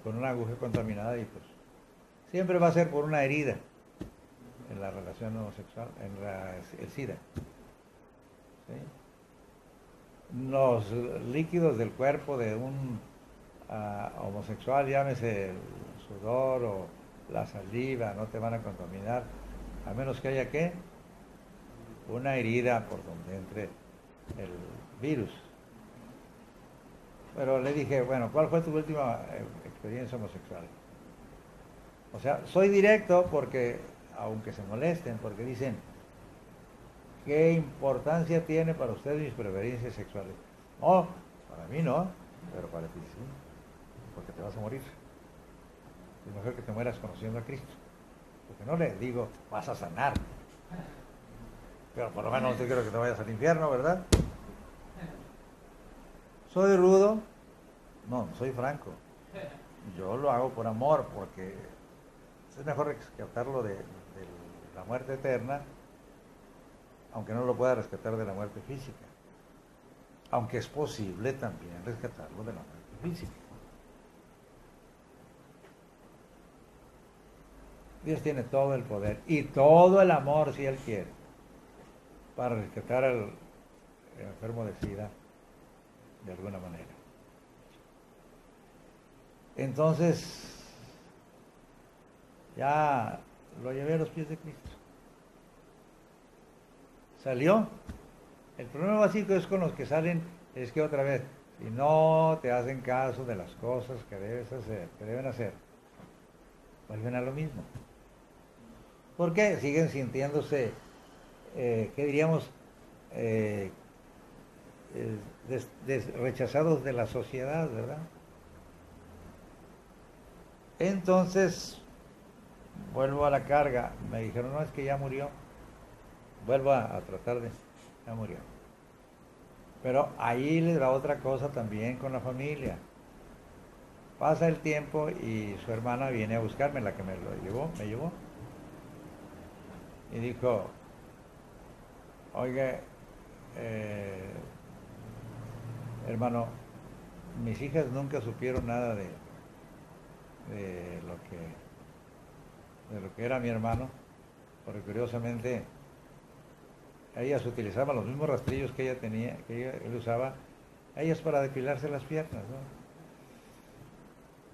con una aguja contaminada y pues siempre va a ser por una herida en la relación homosexual, el SIDA. ¿Sí? Los líquidos del cuerpo de un homosexual, llámese el sudor o la saliva, no te van a contaminar, a menos que haya ¿qué? Una herida por donde entre el virus. Pero le dije, bueno, ¿cuál fue tu última experiencia homosexual? O sea, soy directo porque, aunque se molesten, porque dicen, ¿qué importancia tiene para ustedes mis preferencias sexuales? No, para mí no, pero para ti sí, porque te vas a morir. Es mejor que te mueras conociendo a Cristo. Porque no le digo, vas a sanar. Pero por lo menos no te quiero que te vayas al infierno, ¿verdad? ¿Soy rudo? No, soy franco. Yo lo hago por amor, porque es mejor rescatarlo de la muerte eterna, aunque no lo pueda rescatar de la muerte física. Aunque es posible también rescatarlo de la muerte física. Dios tiene todo el poder y todo el amor, si Él quiere, para rescatar al enfermo de SIDA de alguna manera. Entonces, ya lo llevé a los pies de Cristo. Salió. El problema básico es con los que salen, es que otra vez, si no te hacen caso de las cosas que debes hacer, que deben hacer, vuelven a lo mismo. ¿Por qué? Siguen sintiéndose, ¿qué diríamos? Rechazados de la sociedad, ¿verdad? Entonces, vuelvo a la carga. Me dijeron, no, es que ya murió. Vuelvo a tratar de... Ya murió. Pero ahí les da otra cosa también con la familia. Pasa el tiempo y su hermana viene a buscarme, la que me llevó. Y dijo, oiga, hermano, mis hijas nunca supieron nada de lo que era mi hermano, porque curiosamente ellas utilizaban los mismos rastrillos que ella tenía, él usaba, ellas para depilarse las piernas, ¿no?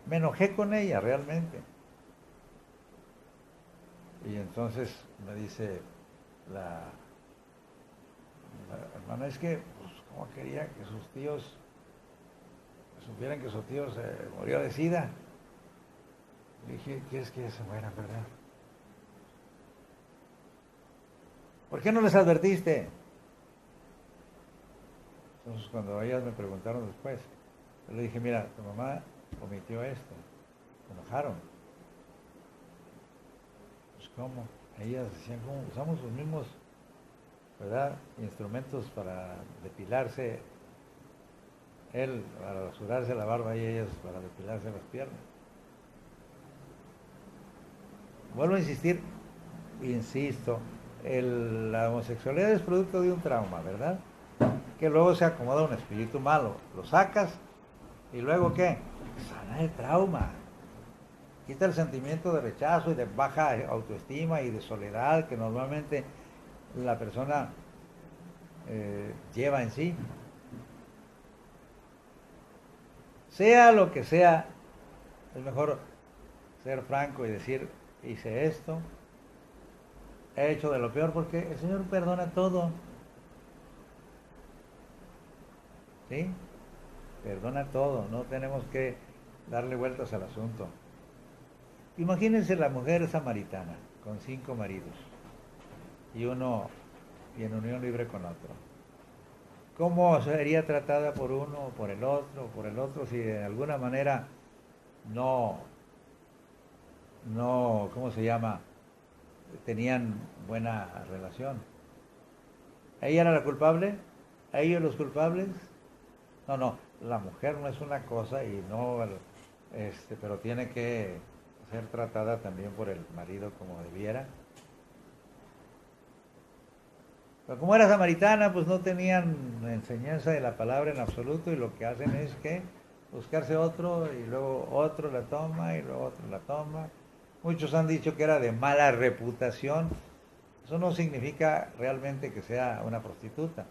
Me enojé con ella realmente. Y entonces me dice la hermana, es que, pues, como quería que sus tíos supieran que su tío se murió de SIDA. Le dije, ¿quieres que ella se muera, verdad? ¿Por qué no les advertiste? Entonces, cuando ellas me preguntaron después, yo le dije, mira, tu mamá omitió esto. Se enojaron. Pues, ¿cómo? Ellas decían, ¿cómo? Usamos los mismos, ¿verdad?, instrumentos para depilarse. Él para rasurarse la barba y ellas para depilarse las piernas. Vuelvo a insistir, insisto, la homosexualidad es producto de un trauma, ¿verdad? Que luego se acomoda un espíritu malo. Lo sacas y luego ¿qué? Sana el trauma. Quita el sentimiento de rechazo y de baja autoestima y de soledad que normalmente la persona lleva en sí. Sea lo que sea, es mejor ser franco y decir, hice esto, he hecho de lo peor, porque el Señor perdona todo. ¿Sí? Perdona todo, no tenemos que darle vueltas al asunto. Imagínense la mujer samaritana con 5 maridos y uno y en unión libre con otro. ¿Cómo sería tratada por uno o por el otro, si de alguna manera no, ¿cómo se llama?, tenían buena relación? ¿Ella era la culpable? ¿A ellos los culpables? No, no, la mujer no es una cosa y no, pero tiene que ser tratada también por el marido como debiera. Pero como era samaritana, pues no tenían enseñanza de la palabra en absoluto y lo que hacen es que buscarse otro y luego otro la toma y luego otro la toma. Muchos han dicho que era de mala reputación. Eso no significa realmente que sea una prostituta.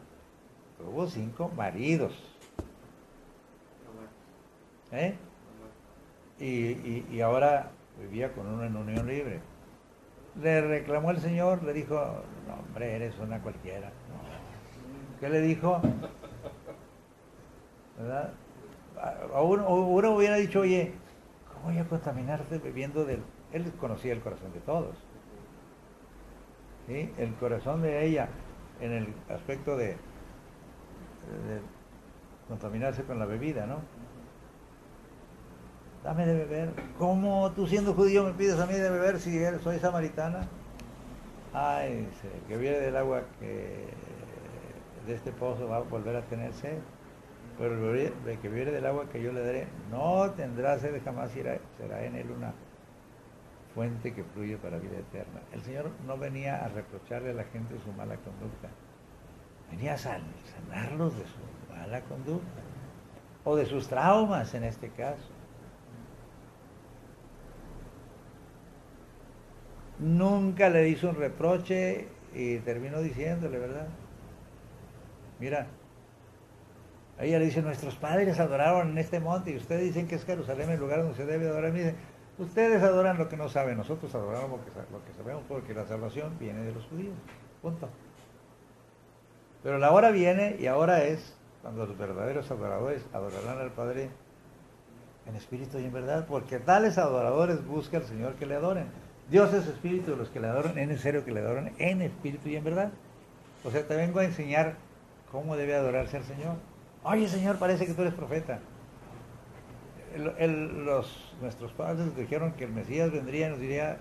Tuvo 5 maridos. ¿Eh? Y ahora vivía con uno en unión libre. Le reclamó el Señor, le dijo, no hombre, eres una cualquiera. ¿Qué le dijo? ¿Verdad? Uno hubiera dicho, oye, ¿cómo voy a contaminarte bebiendo del...? Él conocía el corazón de todos. ¿Sí? El corazón de ella en el aspecto de contaminarse con la bebida, ¿no? Dame de beber. ¿Cómo tú siendo judío me pides a mí de beber si soy samaritana? Ay, dice, el que viene del agua que de este pozo va a volver a tener sed. Pero el que viene del agua que yo le daré no tendrá sed jamás, será en él una fuente que fluye para vida eterna. El Señor no venía a reprocharle a la gente su mala conducta. Venía a sanarlos de su mala conducta. O de sus traumas en este caso. Nunca le hizo un reproche y terminó diciéndole, ¿verdad? Mira, a ella le dice, nuestros padres adoraron en este monte y ustedes dicen que es Jerusalén el lugar donde se debe adorar. Y dice, ustedes adoran lo que no saben, nosotros adoramos lo que sabemos porque la salvación viene de los judíos. Punto. Pero la hora viene y ahora es cuando los verdaderos adoradores adorarán al Padre en espíritu y en verdad, porque tales adoradores busca al Señor que le adoren. Dios es espíritu, los que le adoran es necesario que le adoren en espíritu y en verdad. O sea, te vengo a enseñar cómo debe adorarse al Señor. Oye, Señor, parece que tú eres profeta. Nuestros padres dijeron que el Mesías vendría y nos diría,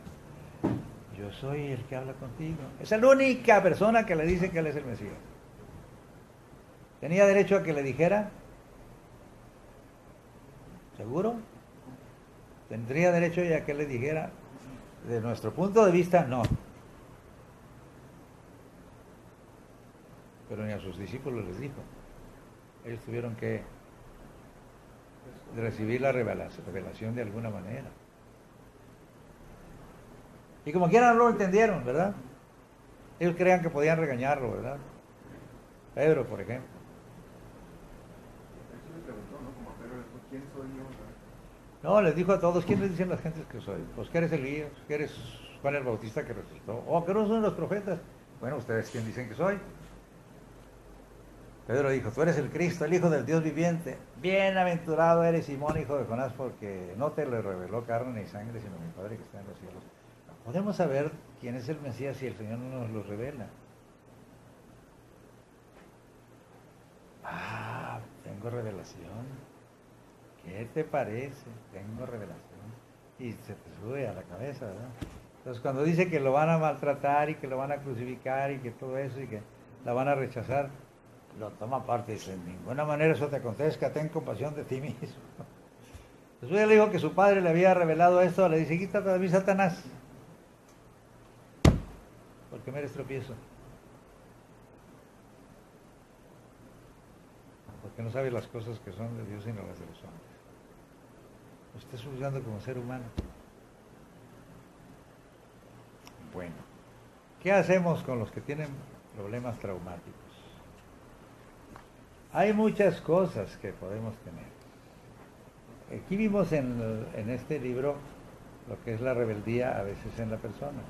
yo soy el que habla contigo. Es la única persona que le dice que él es el Mesías. ¿Tenía derecho a que le dijera? ¿Seguro? ¿Tendría derecho ella a que le dijera? De nuestro punto de vista, no. Pero ni a sus discípulos les dijo. Ellos tuvieron que recibir la revelación de alguna manera. Y como quieran no lo entendieron, ¿verdad? Ellos creían que podían regañarlo, ¿verdad? Pedro, por ejemplo. Eso le preguntó, ¿no? Como a Pedro, ¿quién soy yo? No, les dijo a todos, ¿quién les dicen las gentes que soy? Pues que eres Elías, que eres Juan el Bautista que resucitó, o que no son los profetas. Bueno, ¿ustedes quién dicen que soy? Pedro dijo, tú eres el Cristo, el Hijo del Dios viviente. Bienaventurado eres Simón, hijo de Jonás, porque no te lo reveló carne ni sangre, sino mi Padre que está en los cielos. Podemos saber quién es el Mesías si el Señor no nos lo revela. Ah, tengo revelación. ¿Qué te parece? Tengo revelación. Y se te sube a la cabeza, ¿verdad? Entonces cuando dice que lo van a maltratar y que lo van a crucificar y que todo eso y que la van a rechazar, lo toma aparte y dice, de ninguna manera eso te acontezca, ten compasión de ti mismo. Jesús ya le dijo que su padre le había revelado esto, le dice, quítate de mí, Satanás, porque me eres tropiezo. Porque no sabes las cosas que son de Dios sino las de los hombres. Lo estás juzgando como ser humano. Bueno, ¿qué hacemos con los que tienen problemas traumáticos? Hay muchas cosas que podemos tener. Aquí vimos en este libro lo que es la rebeldía a veces en la persona.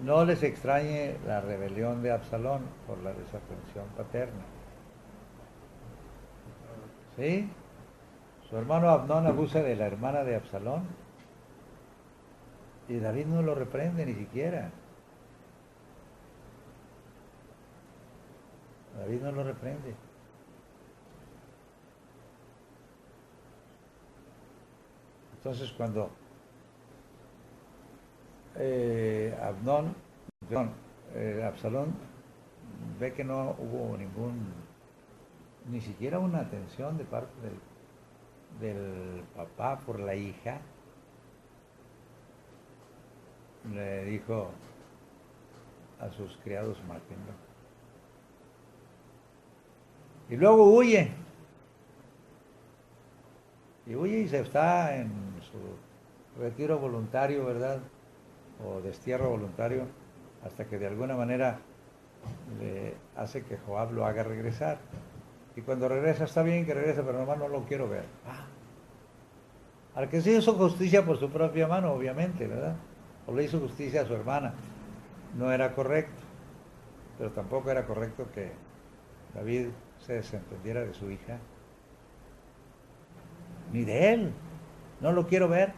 No les extrañe la rebelión de Absalón por la desatención paterna. ¿Sí? Su hermano Abnón abusa de la hermana de Absalón y David no lo reprende ni siquiera. David no lo reprende. Entonces cuando Absalón ve que no hubo ni siquiera una atención de parte del papá por la hija, le dijo a sus criados, mátenlo. Y luego huye. Y huye y se está en su retiro voluntario, ¿verdad? O destierro voluntario, hasta que de alguna manera le hace que Joab lo haga regresar. Y cuando regresa, está bien que regrese, pero nomás no lo quiero ver. Al que se hizo justicia por su propia mano, obviamente, ¿verdad? O le hizo justicia a su hermana. No era correcto, pero tampoco era correcto que David se desentendiera de su hija, ni de él. No lo quiero ver.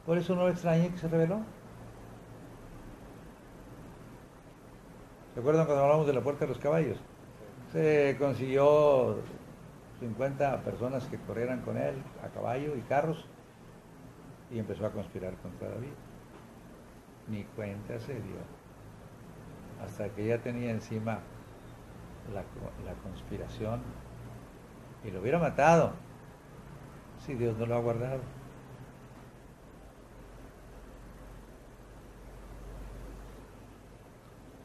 Por eso no lo extrañé que se rebeló. ¿Se acuerdan cuando hablamos de la puerta de los caballos? Se consiguió 50 personas que corrieran con él a caballo y carros y empezó a conspirar contra David. Ni cuenta se dio. Hasta que ya tenía encima la conspiración y lo hubiera matado si Dios no lo ha guardado.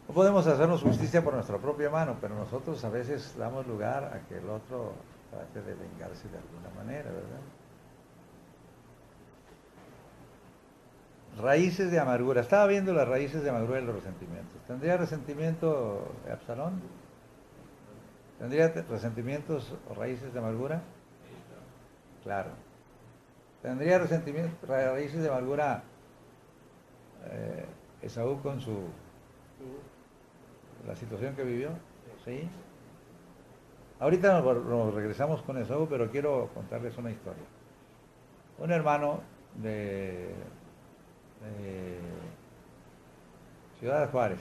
No podemos hacernos justicia por nuestra propia mano, pero nosotros a veces damos lugar a que el otro trate de vengarse de alguna manera, ¿verdad? Raíces de amargura. Estaba viendo las raíces de amargura y los resentimientos. ¿Tendría resentimiento Absalón? ¿Tendría resentimientos o raíces de amargura? Claro. ¿Tendría raíces de amargura Esaú con la situación que vivió? Sí. Ahorita nos regresamos con Esaú, pero quiero contarles una historia. Un hermano de Ciudad Juárez,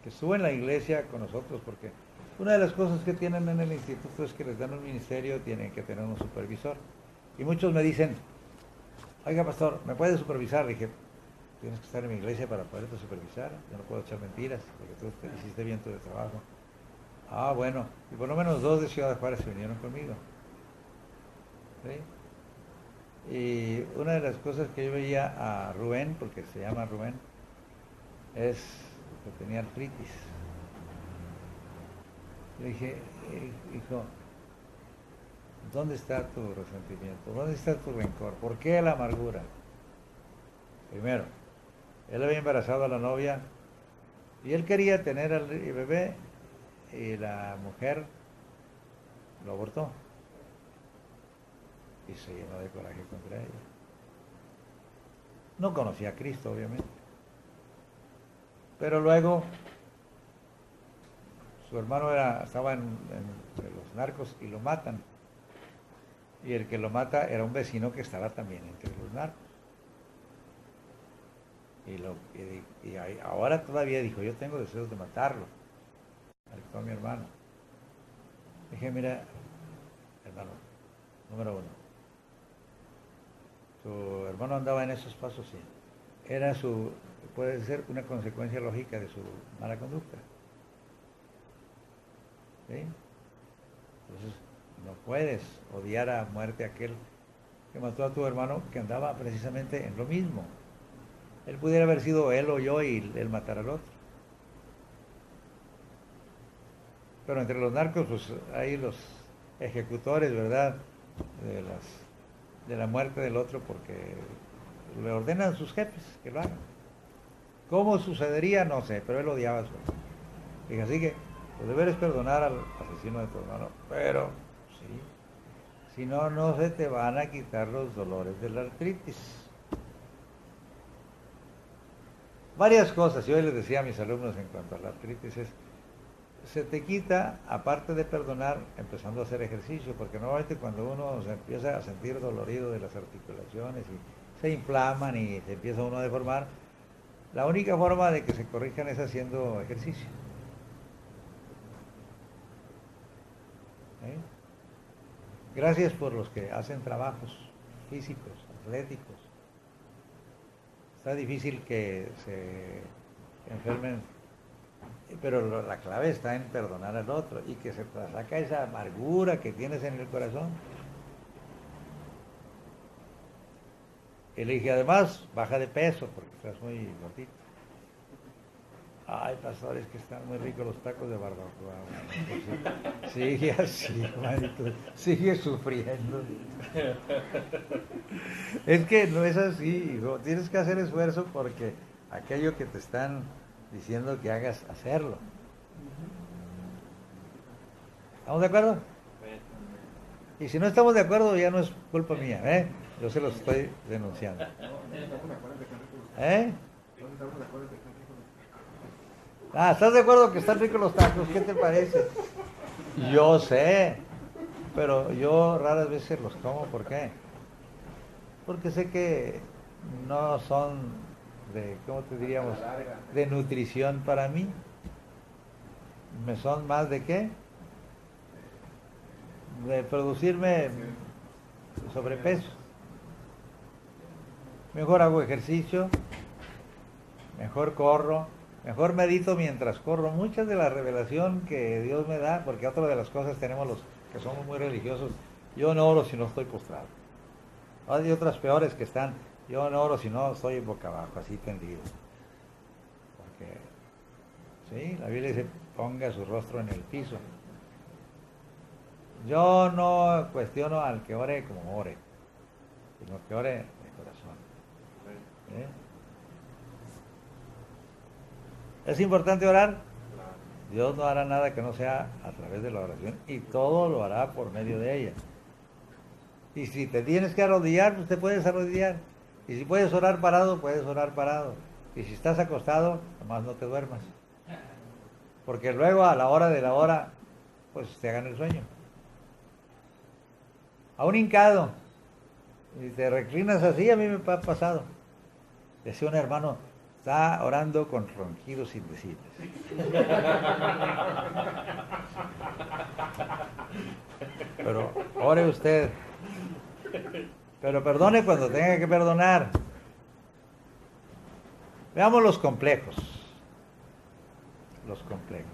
que estuvo en la iglesia con nosotros, porque una de las cosas que tienen en el instituto es que les dan un ministerio, tienen que tener un supervisor. Y muchos me dicen, oiga pastor, ¿me puede supervisar? Le dije, tienes que estar en mi iglesia para poderte supervisar, yo no puedo echar mentiras, porque tú hiciste bien tu trabajo. Ah, bueno, y por lo menos 2 de Ciudad Juárez se vinieron conmigo. ¿Sí? Y una de las cosas que yo veía a Rubén, porque se llama Rubén, es que tenía artritis. Le dije, hijo, ¿dónde está tu resentimiento? ¿Dónde está tu rencor? ¿Por qué la amargura? Primero, él había embarazado a la novia y él quería tener al bebé y la mujer lo abortó y se llenó de coraje contra ella. No conocía a Cristo, obviamente, pero luego su hermano estaba entre los narcos y lo matan, y el que lo mata era un vecino que estaba también entre los narcos. Y ahora todavía dijo, yo tengo deseos de matarlo, a mi hermano. Dije, mira, hermano, número 1, tu hermano andaba en esos pasos, sí. Puede ser una consecuencia lógica de su mala conducta. ¿Sí? Entonces, no puedes odiar a muerte a aquel que mató a tu hermano que andaba precisamente en lo mismo. Él pudiera haber sido él o yo y él matar al otro. Pero entre los narcos, pues hay los ejecutores, ¿verdad? De la muerte del otro, porque le ordenan sus jefes que lo hagan. ¿Cómo sucedería? No sé, pero él odiaba a su hermano. Dije, así que lo deberes perdonar al asesino de tu hermano, pero sí, si no, no se te van a quitar los dolores de la artritis. Varias cosas, yo les decía a mis alumnos en cuanto a la artritis, se te quita, aparte de perdonar, empezando a hacer ejercicio, porque normalmente cuando uno se empieza a sentir dolorido de las articulaciones y se inflaman y se empieza uno a deformar, la única forma de que se corrijan es haciendo ejercicio. Gracias por los que hacen trabajos físicos, atléticos. está difícil que se enfermen, pero la clave está en perdonar al otro y que se te saca esa amargura que tienes en el corazón. Y le dije, además, baja de peso porque estás muy gordito. Ay, pastor, es que están muy ricos los tacos de barbacoa. Bueno, pues sí. Sigue así, manito, sigue sufriendo. Es que no es así, hijo. Tienes que hacer esfuerzo porque aquello que te están diciendo que hagas, hacerlo. ¿Estamos de acuerdo? Y si no estamos de acuerdo, ya no es culpa mía, ¿eh? Yo se los estoy denunciando. ¿Eh? Ah, ¿estás de acuerdo que están ricos los tacos? ¿Qué te parece? Yo sé, pero yo raras veces los como. ¿Por qué? Porque sé que no son de, ¿cómo te diríamos? De nutrición para mí. ¿Me son más de qué? De producirme sobrepeso. Mejor hago ejercicio, mejor corro, mejor medito mientras corro. Muchas de la revelación que Dios me da, porque otra de las cosas tenemos los que somos muy religiosos, yo no oro si no estoy postrado. Hay otras peores que están, yo no oro si no estoy boca abajo, así tendido. Porque, sí, la Biblia dice, ponga su rostro en el piso. Yo no cuestiono al que ore como ore, sino que ore de corazón. ¿Eh? ¿Es importante orar? Dios no hará nada que no sea a través de la oración y todo lo hará por medio de ella. Y si te tienes que arrodillar, pues te puedes arrodillar. Y si puedes orar parado, puedes orar parado. Y si estás acostado, nomás no te duermas. Porque luego a la hora de la hora, pues te hagan el sueño. A un hincado, y te reclinas así, a mí me ha pasado. Decía un hermano, está orando con ronquidos indecibles. Pero ore usted. Pero perdone cuando tenga que perdonar. Veamos los complejos. Los complejos.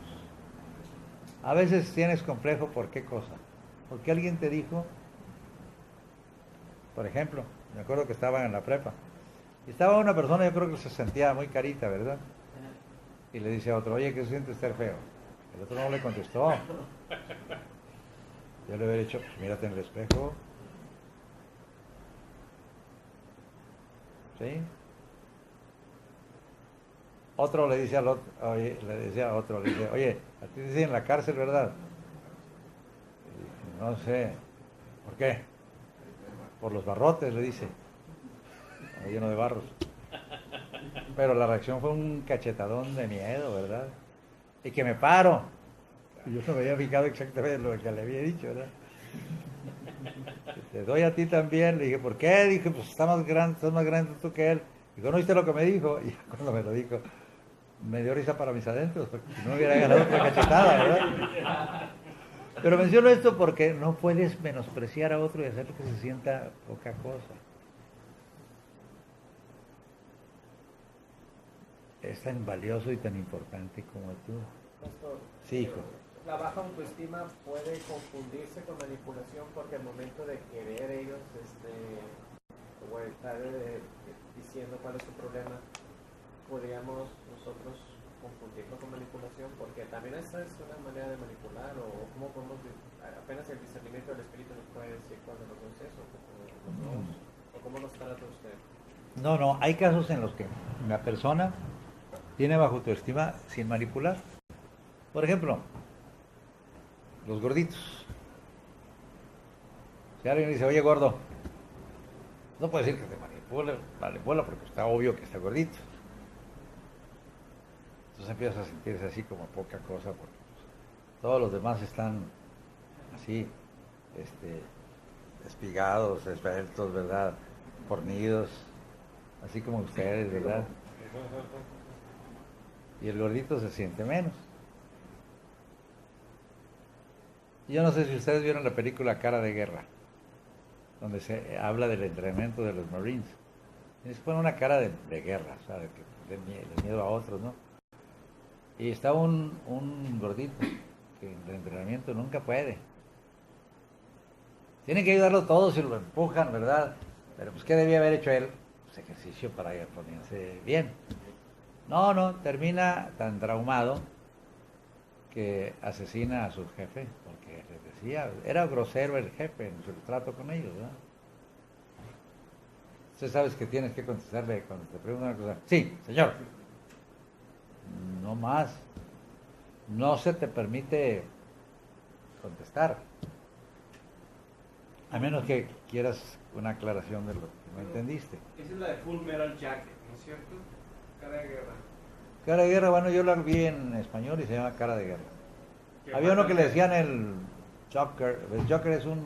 A veces tienes complejo por qué cosa. Porque alguien te dijo, por ejemplo, me acuerdo que estaba en la prepa. Y estaba una persona, yo creo que se sentía muy carita, ¿verdad? Y le dice a otro, oye, ¿qué se siente ser feo? El otro no le contestó. Yo le hubiera dicho, pues mírate en el espejo. ¿Sí? Otro le dice al otro, oye, le decía a otro, le dice, oye, a ti te dicen en la cárcel, ¿verdad? Y dice, no sé. ¿Por qué? Por los barrotes, le dice. Lleno de barros. Pero la reacción fue un cachetadón de miedo, ¿verdad? Y que me paro. Y yo no me había fijado exactamente en lo que le había dicho, ¿verdad? Te doy a ti también. Le dije, ¿por qué? Dije, pues estás más grande tú que él. Dijo, ¿no viste lo que me dijo? Y cuando me lo dijo, me dio risa para mis adentros, porque si no me hubiera ganado otra cachetada, ¿verdad? Pero menciono esto porque no puedes menospreciar a otro y hacer que se sienta poca cosa. Es tan valioso y tan importante como tú. Pastor, Sí, hijo. la baja autoestima puede confundirse con manipulación porque al momento de querer ellos o estar diciendo cuál es su problema, podríamos nosotros confundirlo con manipulación, porque también esa es una manera de manipular, o cómo podemos, apenas el discernimiento del espíritu nos puede decir cuándo no es eso, o cómo nos trata usted. No, hay casos en los que una persona tiene baja autoestima sin manipular. Por ejemplo, los gorditos. Si alguien dice, oye gordo, no puede decir que te manipula porque está obvio que está gordito. Entonces empiezas a sentirse así como poca cosa porque pues, todos los demás están así, espigados, esbeltos, ¿verdad? Fornidos, así como ustedes, ¿verdad? Y el gordito se siente menos. Yo no sé si ustedes vieron la película Cara de Guerra, donde se habla del entrenamiento de los Marines. Tienes que poner una cara de guerra, ¿sabes? De miedo a otros, ¿no? Y está un gordito que en el entrenamiento nunca puede. Tienen que ayudarlo todos y lo empujan, ¿verdad? Pero pues, ¿qué debía haber hecho él? Pues ejercicio para ponerse bien. No, termina tan traumado que asesina a su jefe, porque les decía, era grosero el jefe en su trato con ellos, ¿verdad? Usted sabes que tienes que contestarle cuando te preguntan una cosa. Sí, señor. No más. No se te permite contestar. A menos que quieras una aclaración de lo que no entendiste. Esa es la de Full Metal Jacket, ¿no es cierto? Cara de guerra. Cara de guerra, bueno, yo la vi en español y se llama Cara de guerra. Que Había uno que le mata- decían el Joker. El Joker es un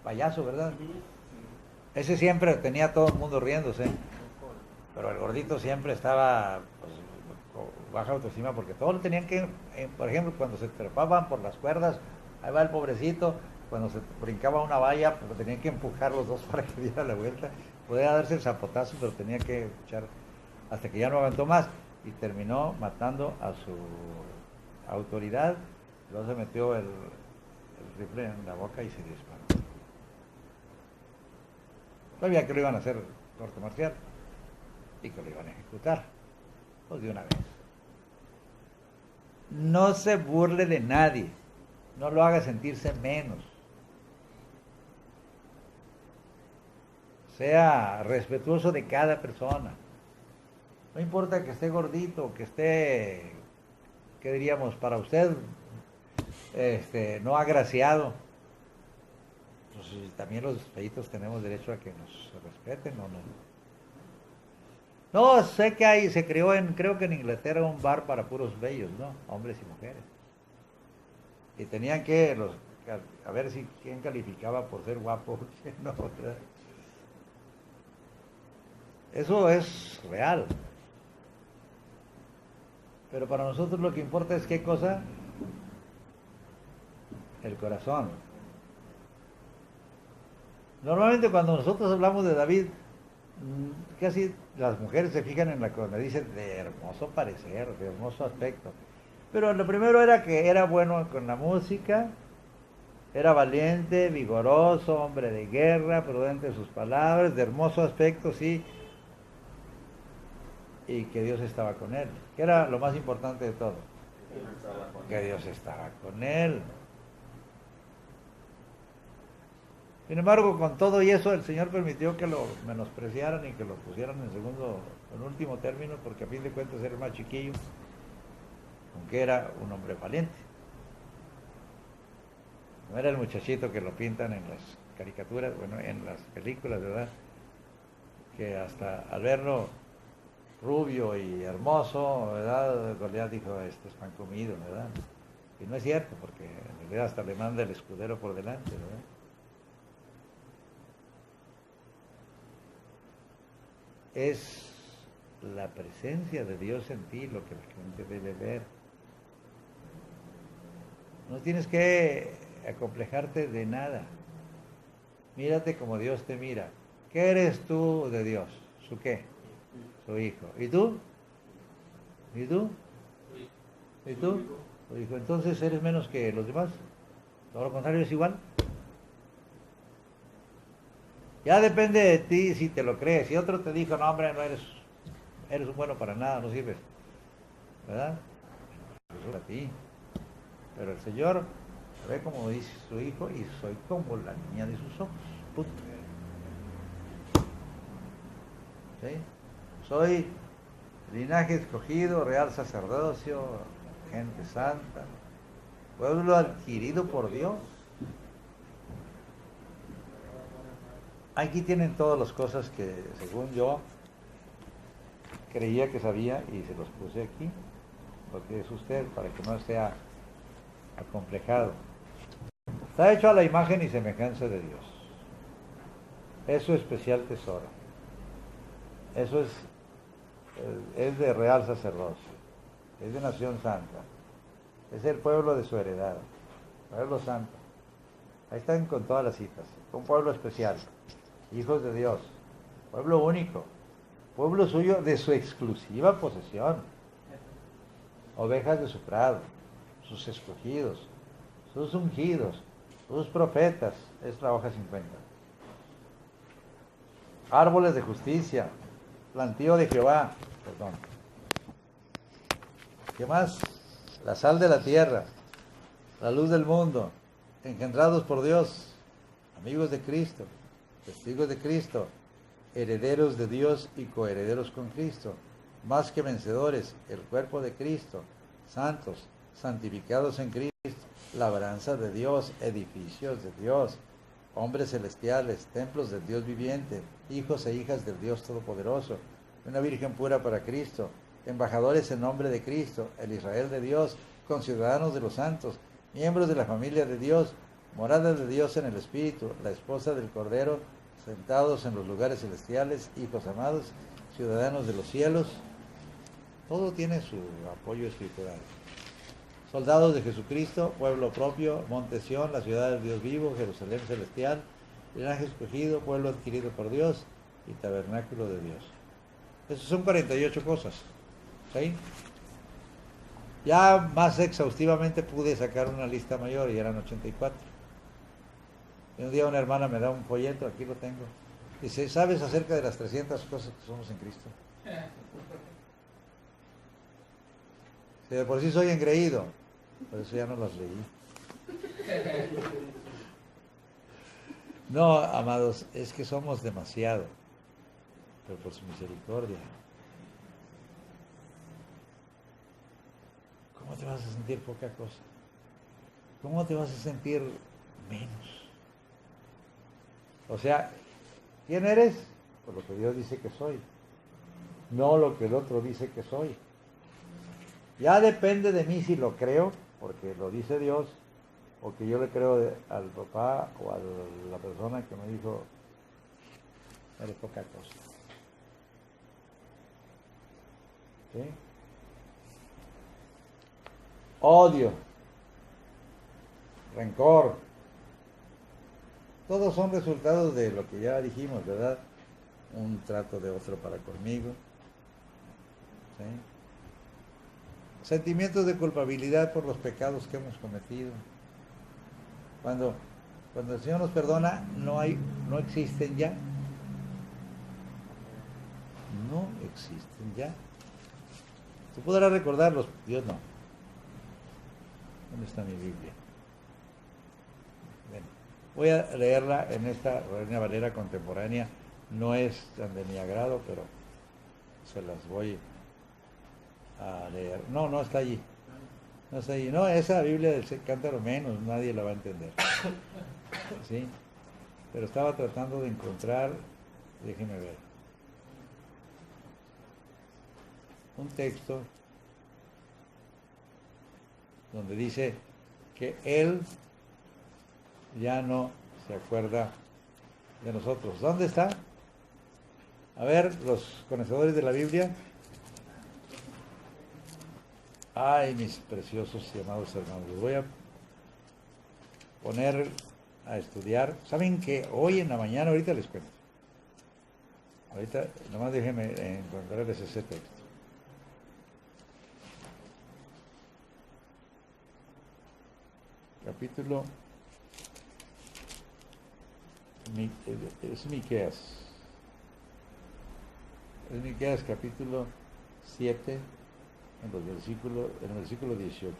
payaso, ¿verdad? Ujú. Ese siempre tenía a todo el mundo riéndose. Pero el gordito siempre estaba pues, con baja autoestima porque todos lo tenían que, por ejemplo, cuando se trepaban por las cuerdas, ahí va el pobrecito, cuando se brincaba una valla, pues lo tenían que empujar los dos para que diera la vuelta. Podía darse el zapotazo, pero tenía que echar hasta que ya no aguantó más y terminó matando a su autoridad. Luego se metió el rifle en la boca y se disparó. Sabía que lo iban a hacer corte marcial y que lo iban a ejecutar, pues de una vez. No se burle de nadie, no lo haga sentirse menos. Sea respetuoso de cada persona. No importa que esté gordito, que esté, ¿qué diríamos? Para usted, no agraciado. Pues también los feitos tenemos derecho a que nos respeten, ¿o no? No, sé que se creó creo que en Inglaterra un bar para puros bellos, ¿no? Hombres y mujeres. Y tenían que, a ver si quién calificaba por ser guapo o quién no, ¿verdad? Eso es real. Pero para nosotros lo que importa es qué cosa, el corazón. Normalmente cuando nosotros hablamos de David, casi las mujeres se fijan en cuando dicen de hermoso parecer, de hermoso aspecto. Pero lo primero era que era bueno con la música, era valiente, vigoroso, hombre de guerra, prudente en sus palabras, de hermoso aspecto, sí, y que Dios estaba con él, que era lo más importante de todo, que Dios estaba con él. Sin embargo, con todo y eso, el Señor permitió que lo menospreciaran y que lo pusieran en último término, porque a fin de cuentas era el más chiquillo, aunque era un hombre valiente. No era el muchachito que lo pintan en las caricaturas, bueno, en las películas, ¿verdad? Que hasta al verlo rubio y hermoso, ¿verdad? Goliat dijo, este es pan comido, ¿verdad? Y no es cierto, porque en realidad hasta le manda el escudero por delante, ¿verdad? Es la presencia de Dios en ti lo que la gente debe ver. No tienes que acomplejarte de nada. Mírate como Dios te mira. ¿Qué eres tú de Dios? ¿Su qué? Su hijo. ¿Y tú? ¿Y tú? ¿Y tú? Su hijo. Entonces eres menos que los demás. Todo lo contrario, es igual. Ya depende de ti si te lo crees. Si otro te dijo, no hombre, no eres un bueno para nada, no sirves. ¿Verdad? Eso es a ti. Pero el Señor ve como dice su hijo y soy como la niña de sus ojos. Punto. ¿Sí? Soy linaje escogido, real sacerdocio, gente santa, pueblo adquirido por Dios. Aquí tienen todas las cosas que, según yo, creía que sabía y se los puse aquí, porque es usted, para que no sea acomplejado. Está hecho a la imagen y semejanza de Dios. Es su especial tesoro. Eso es de real sacerdocio. Es de nación santa. Es el pueblo de su heredad. Pueblo santo. Ahí están con todas las citas. Un pueblo especial. Hijos de Dios. pueblo único, pueblo suyo de su exclusiva posesión, ovejas de su prado, sus escogidos, sus ungidos, sus profetas, es la hoja 50. Árboles de justicia, plantío de Jehová, perdón. ¿Qué más? La sal de la tierra, la luz del mundo, engendrados por Dios, amigos de Cristo, testigos de Cristo, herederos de Dios y coherederos con Cristo, más que vencedores, el cuerpo de Cristo, santos, santificados en Cristo, labranza de Dios, edificios de Dios, hombres celestiales, templos del Dios viviente, hijos e hijas del Dios Todopoderoso, una virgen pura para Cristo, embajadores en nombre de Cristo, el Israel de Dios, conciudadanos de los santos, miembros de la familia de Dios, morada de Dios en el Espíritu, la esposa del Cordero, sentados en los lugares celestiales, hijos amados, ciudadanos de los cielos. Todo tiene su apoyo escritural. Soldados de Jesucristo, pueblo propio, monte Sión, la ciudad del Dios vivo, Jerusalén celestial, linaje escogido, pueblo adquirido por Dios y tabernáculo de Dios. Esas son 48 cosas. ¿Sí? Ya más exhaustivamente pude sacar una lista mayor y eran 84. Y un día una hermana me da un folleto, aquí lo tengo. Dice, ¿sabes acerca de las 300 cosas que somos en Cristo? Si de por sí soy engreído, por eso ya no las leí. No, amados, es que somos demasiado, pero por su misericordia. ¿Cómo te vas a sentir poca cosa? ¿Cómo te vas a sentir menos? O sea, ¿quién eres? Por lo que Dios dice que soy, no lo que el otro dice que soy. Ya depende de mí si lo creo, porque lo dice Dios, o que yo le creo al papá o a la persona que me dijo, eres poca cosa. ¿Sí? Odio, rencor, todos son resultados de lo que ya dijimos, ¿verdad? Un trato de otro para conmigo. ¿Sí? Sentimientos de culpabilidad por los pecados que hemos cometido. Cuando el Señor nos perdona, no existen ya. No existen ya. Tú podrás recordarlos, Dios no. ¿Dónde está mi Biblia? Bueno, voy a leerla en esta Reina Valera contemporánea. No es tan de mi agrado, pero se las voy a leer. No está allí. No está allí. No, esa Biblia del Cántaro menos, nadie la va a entender. ¿Sí? Pero estaba tratando de encontrar, déjeme ver, un texto donde dice que Él ya no se acuerda de nosotros. ¿Dónde está? A ver, los conocedores de la Biblia. Ay, mis preciosos y amados hermanos, los voy a poner a estudiar. ¿Saben que hoy en la mañana, ahorita les cuento? Ahorita, nomás déjenme encontrarles ese texto. Capítulo, es Miqueas. Es Miqueas capítulo 7, en el versículo 18.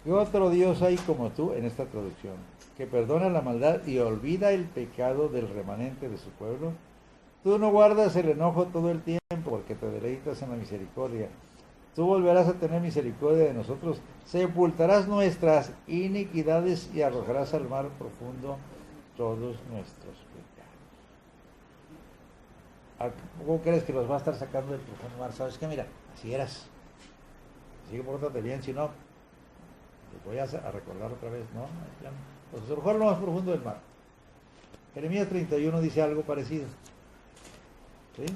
¿Qué otro Dios hay como tú en esta traducción, que perdona la maldad y olvida el pecado del remanente de su pueblo? Tú no guardas el enojo todo el tiempo, porque te deleitas en la misericordia. Tú volverás a tener misericordia de nosotros, sepultarás nuestras iniquidades y arrojarás al mar profundo todos nuestros pecados. ¿Cómo crees que los va a estar sacando del profundo mar? ¿Sabes qué? Mira, así eras. Así que pórtate bien, si no, te voy a recordar otra vez, ¿no? Pues arrojar lo más profundo del mar. Jeremías 31 dice algo parecido. ¿Sí?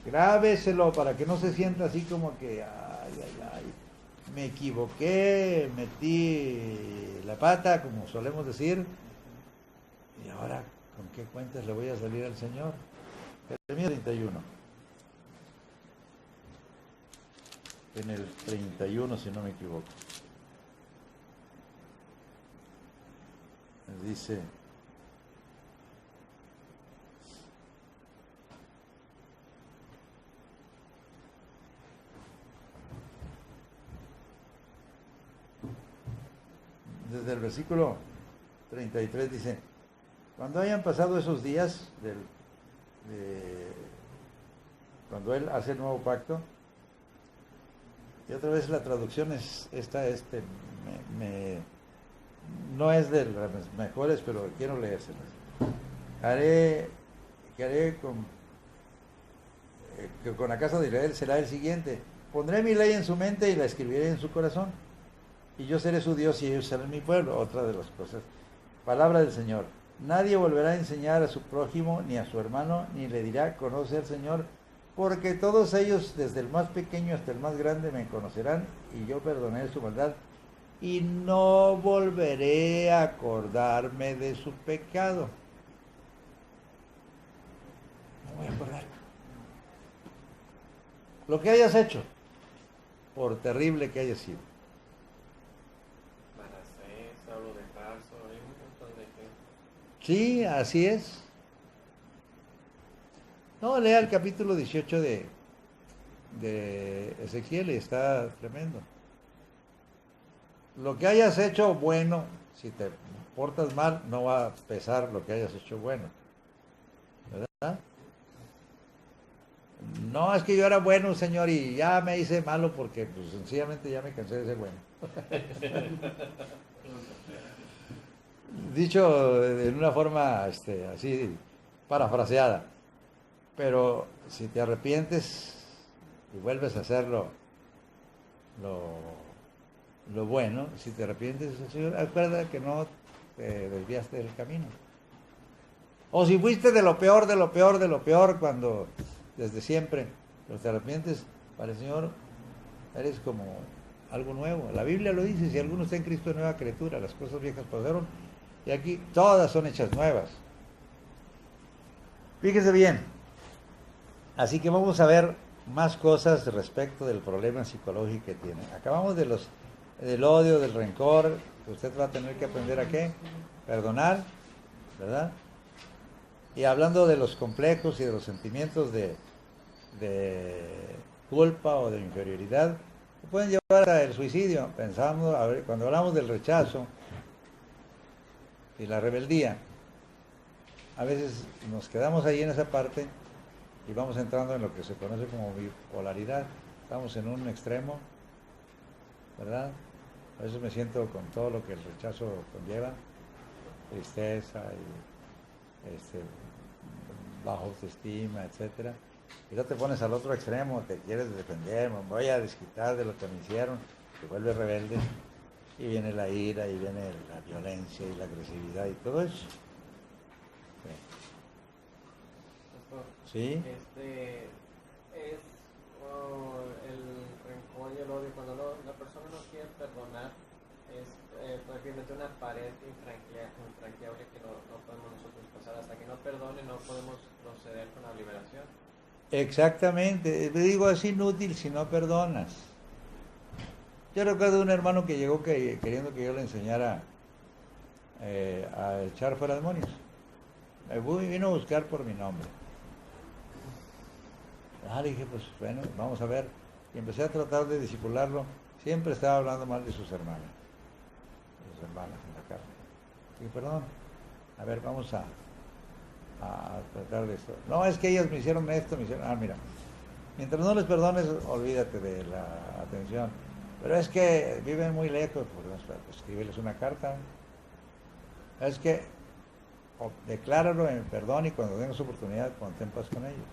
Grábeselo para que no se sienta así como que, ay, me equivoqué, metí la pata, como solemos decir, y ahora, ¿Con qué cuentas le voy a salir al Señor? Jeremías 31. En el 31, si no me equivoco. Dice: desde el versículo 33 dice: cuando hayan pasado esos días cuando Él hace el nuevo pacto, y otra vez la traducción es esta, no es de las mejores, pero quiero leérselas. Que haré con la casa de Israel será el siguiente: pondré mi ley en su mente y la escribiré en su corazón, y yo seré su Dios y ellos serán mi pueblo. Otra de las cosas, palabra del Señor: nadie volverá a enseñar a su prójimo ni a su hermano, ni le dirá: conoce al Señor, porque todos ellos, desde el más pequeño hasta el más grande, me conocerán, y yo perdonaré su maldad, y no volveré a acordarme de su pecado. No voy a acordar. Lo que hayas hecho, por terrible que haya sido. Manasés, Saulo de Tarso, hay un montón de gente. Sí, así es. No, lea el capítulo 18 de Ezequiel y está tremendo. Lo que hayas hecho bueno, si te portas mal, no va a pesar lo que hayas hecho bueno. ¿Verdad? No, es que yo era bueno, Señor, y ya me hice malo porque pues sencillamente ya me cansé de ser bueno. Dicho en una forma así parafraseada. Pero si te arrepientes y vuelves a hacerlo lo bueno, si te arrepientes, Señor, acuerda que no te desviaste del camino. O si fuiste de lo peor, de lo peor, de lo peor, cuando desde siempre, pero te arrepientes, para el Señor eres como algo nuevo. La Biblia lo dice: si alguno está en Cristo, es nueva criatura, las cosas viejas pasaron y aquí todas son hechas nuevas. Fíjese bien. Así que vamos a ver más cosas respecto del problema psicológico que tiene. Acabamos del odio, del rencor. Usted va a tener que aprender a ¿qué? Perdonar, ¿verdad? Y hablando de los complejos y de los sentimientos de culpa o de inferioridad, que pueden llevar al suicidio. Pensamos, cuando hablamos del rechazo y la rebeldía, a veces nos quedamos ahí en esa parte y vamos entrando en lo que se conoce como bipolaridad. Estamos en un extremo, ¿verdad? A veces me siento con todo lo que el rechazo conlleva: tristeza y baja autoestima, etcétera. Y no te pones al otro extremo, te quieres defender, me voy a desquitar de lo que me hicieron, te vuelves rebelde, y viene la ira, y viene la violencia y la agresividad y todo eso. Sí. Es el rencor y el odio cuando la persona no quiere perdonar, es prácticamente una pared infranqueable que no podemos nosotros pasar. Hasta que no perdone no podemos proceder con la liberación. Exactamente. Le digo, es inútil si no perdonas. Yo recuerdo un hermano que llegó queriendo que yo le enseñara a echar fuera demonios. Me vino a buscar por mi nombre. Le dije, pues bueno, vamos a ver. Y empecé a tratar de disipularlo. Siempre estaba hablando mal de sus hermanas. De sus hermanas en la carne. Dije, perdón. A ver, vamos a tratar de esto. No, es que ellas me hicieron esto, me hicieron... mira. Mientras no les perdones, olvídate de la atención. Pero es que viven muy lejos. Pues escríbeles una carta. Es que decláralo en perdón y cuando tengas oportunidad, ponte en paz con ellos.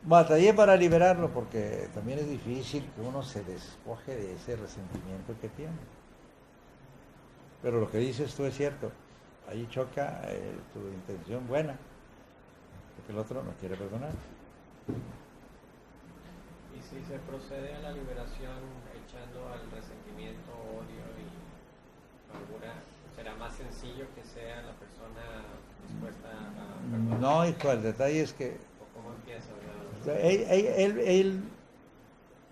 Batallé para liberarlo porque también es difícil que uno se despoje de ese resentimiento que tiene. Pero lo que dices tú es cierto. Ahí choca tu intención buena, porque el otro no quiere perdonar. Y si se procede a la liberación echando al resentimiento, odio y amargura, o será más sencillo que sea la persona dispuesta a perdonar. No, hijo, el detalle es que ¿O cómo empieza? o sea,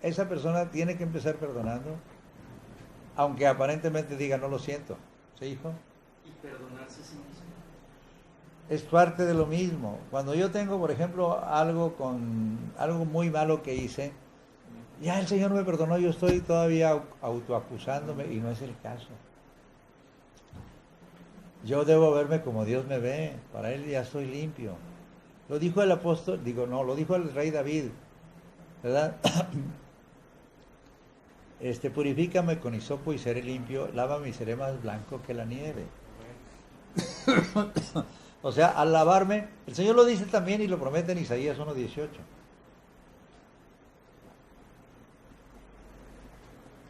esa persona tiene que empezar perdonando, aunque aparentemente diga no lo siento. ¿Sí, hijo? Y perdonarse a sí mismo. Es parte de lo mismo. Cuando yo tengo, por ejemplo, algo muy malo que hice, ya el Señor me perdonó, yo estoy todavía autoacusándome y no es el caso. Yo debo verme como Dios me ve, para Él ya estoy limpio. Lo dijo el apóstol, lo dijo el rey David, ¿verdad? Purifícame con hisopo y seré limpio, lávame y seré más blanco que la nieve. O sea, al lavarme, el Señor lo dice también y lo promete en Isaías 1:18.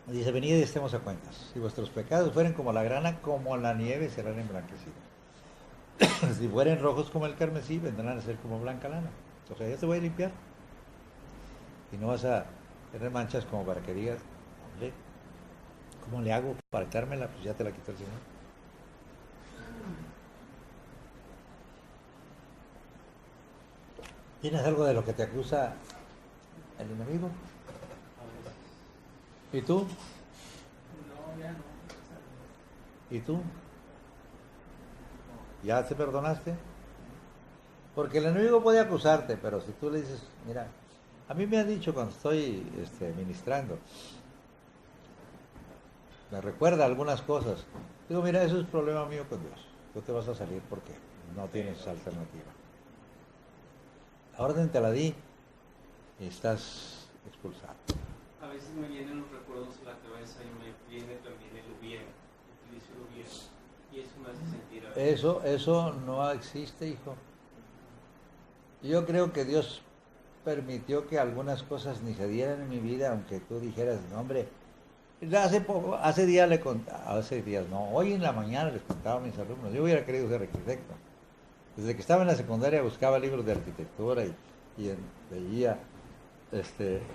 Dice, venid y estemos a cuentas. Si vuestros pecados fueren como la grana, como la nieve, serán emblanquecidos. Si fueren rojos como el carmesí, vendrán a ser como blanca lana. O sea, yo te voy a limpiar. Y no vas a tener manchas como para que digas, hombre, ¿cómo le hago para quitármela? Pues ya te la quitó el Señor. ¿Tienes algo de lo que te acusa el enemigo? ¿Y tú? No, ya no. ¿Y tú? ¿Ya te perdonaste? Porque el enemigo puede acusarte, pero si tú le dices, mira, a mí me han dicho cuando estoy ministrando, me recuerda algunas cosas. Digo, mira, eso es problema mío con Dios. Tú te vas a salir porque no tienes alternativa. La orden te la di y estás expulsado. A veces me vienen los recuerdos a la cabeza y me viene también el hubiera. Utilizo el hubiera. Y eso me hace sentir a veces. Eso no existe, hijo. Yo creo que Dios permitió que algunas cosas ni se dieran en mi vida, aunque tú dijeras, no, hombre, hoy en la mañana les contaba a mis alumnos, yo hubiera querido ser arquitecto. Desde que estaba en la secundaria buscaba libros de arquitectura y veía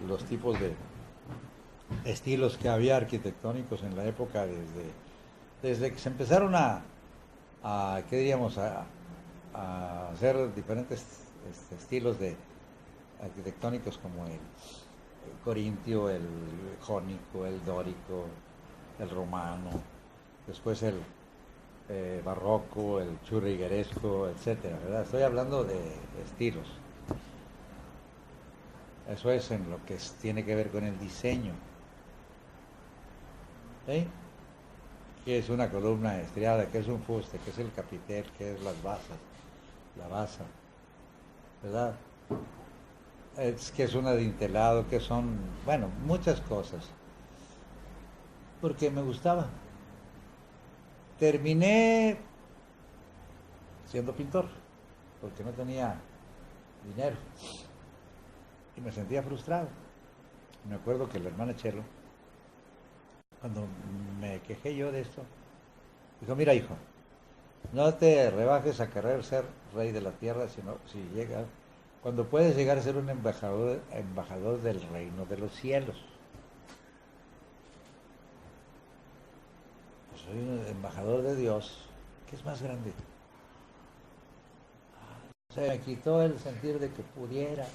los tipos de estilos que había arquitectónicos en la época, desde que se empezaron ¿qué diríamos? A hacer diferentes estilos de arquitectónicos como el corintio, el jónico, el dórico, el romano, después el barroco, el churrigueresco, etcétera, ¿verdad? Estoy hablando de estilos. Eso es en lo que tiene que ver con el diseño. ¿Sí? ¿Qué es una columna estriada? ¿Qué es un fuste? ¿Qué es el capitel? ¿Qué es las basas? La basa, ¿verdad? ¿Qué es un adintelado? ¿Qué son? Bueno, muchas cosas. Porque me gustaba. Terminé siendo pintor, porque no tenía dinero. Y me sentía frustrado. Me acuerdo que la hermana Chelo, cuando me quejé yo de esto, dijo, mira hijo, no te rebajes a querer ser rey de la tierra, sino si llegas, cuando puedes llegar a ser un embajador del reino de los cielos. Pues soy un embajador de Dios, ¿qué es más grande? Se me quitó el sentir de que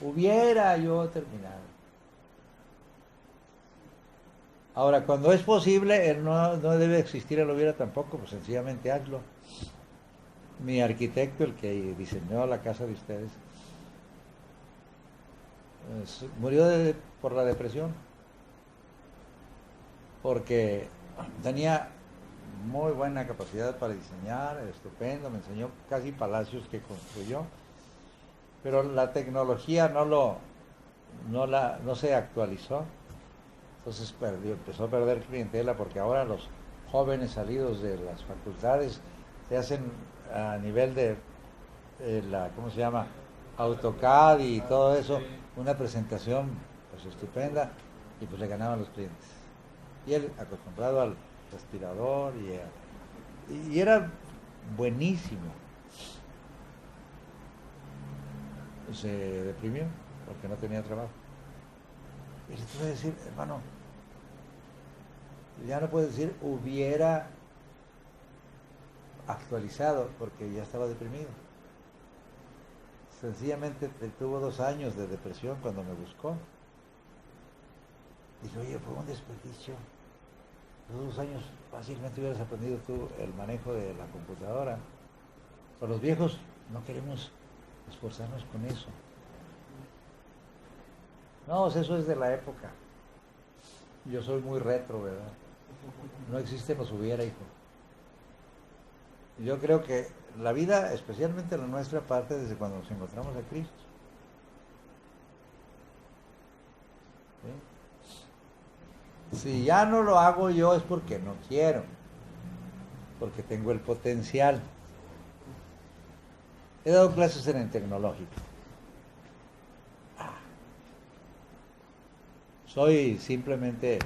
hubiera yo terminado. Ahora, cuando es posible, no debe existir el hubiera tampoco, pues sencillamente hazlo. Mi arquitecto, el que diseñó la casa de ustedes, murió por la depresión, porque tenía muy buena capacidad para diseñar, estupendo, me enseñó casi palacios que construyó, pero la tecnología no se actualizó, entonces empezó a perder clientela, porque ahora los jóvenes salidos de las facultades se hacen a nivel de ¿cómo se llama? AutoCAD y todo eso, una presentación pues estupenda, y pues le ganaban los clientes. Y él, acostumbrado al respirador, y era buenísimo. Se deprimió porque no tenía trabajo. Y le tuve que decir, hermano, ya no puedes decir hubiera actualizado porque ya estaba deprimido. Sencillamente tuvo 2 años de depresión cuando me buscó. Dije, oye, fue un desperdicio. Los 2 años fácilmente hubieras aprendido tú el manejo de la computadora. Pero los viejos no queremos esforzarnos con eso. No, pues eso es de la época. Yo soy muy retro, ¿verdad? No existe los hubiera, hijo. Yo creo que la vida, especialmente la nuestra, parte desde cuando nos encontramos a Cristo. ¿Sí? Si ya no lo hago yo es porque no quiero, porque tengo el potencial. He dado clases en el tecnológico. Soy simplemente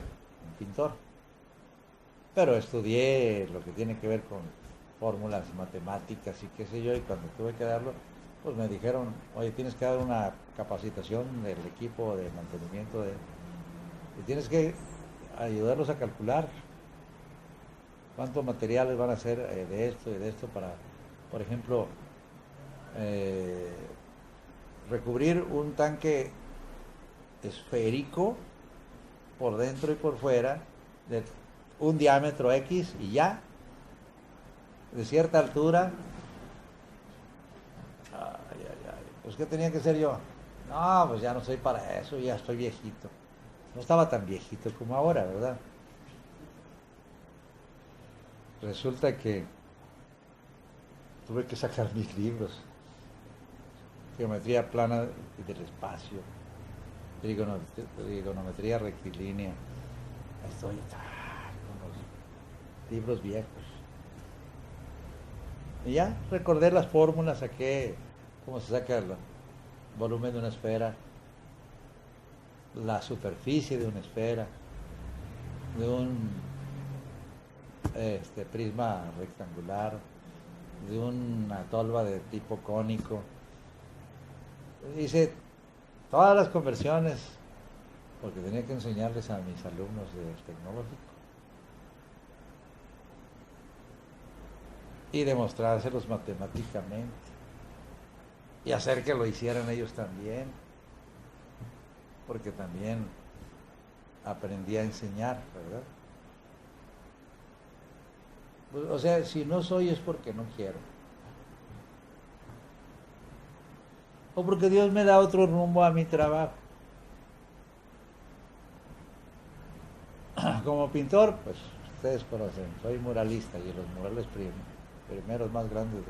un pintor, pero estudié lo que tiene que ver con fórmulas matemáticas y qué sé yo, y cuando tuve que darlo, pues me dijeron, oye, tienes que dar una capacitación del equipo de mantenimiento y tienes que ayudarlos a calcular cuántos materiales van a ser de esto y de esto para, por ejemplo, recubrir un tanque esférico por dentro y por fuera de un diámetro X y ya de cierta altura. Pues ¿qué tenía que ser yo? No, pues ya no soy para eso, ya estoy viejito. No estaba tan viejito como ahora, ¿verdad? Resulta que tuve que sacar mis libros. Geometría plana del espacio, trigonometría rectilínea. Estoy con los libros viejos. Y ya recordé las fórmulas, saqué cómo se saca el volumen de una esfera, la superficie de una esfera, de un prisma rectangular, de una tolva de tipo cónico. Hice todas las conversiones porque tenía que enseñarles a mis alumnos del tecnológico y demostrárselos matemáticamente y hacer que lo hicieran ellos también, porque también aprendí a enseñar, ¿verdad? O sea, si no soy es porque no quiero, o porque Dios me da otro rumbo a mi trabajo. Como pintor, pues ustedes conocen, soy muralista y los murales primeros más grandes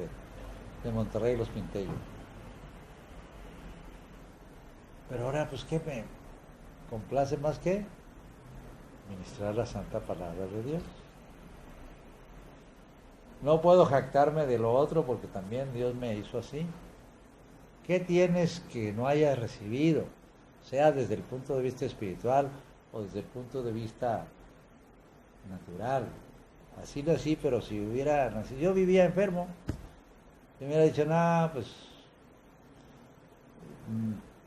de Monterrey los pinté yo. Pero ahora, pues, ¿qué me complace más que ministrar la santa palabra de Dios? No puedo jactarme de lo otro porque también Dios me hizo así. ¿Qué tienes que no hayas recibido? Sea desde el punto de vista espiritual o desde el punto de vista natural. Así nací, pero si hubiera nacido, yo vivía enfermo, si me hubiera dicho, nada, pues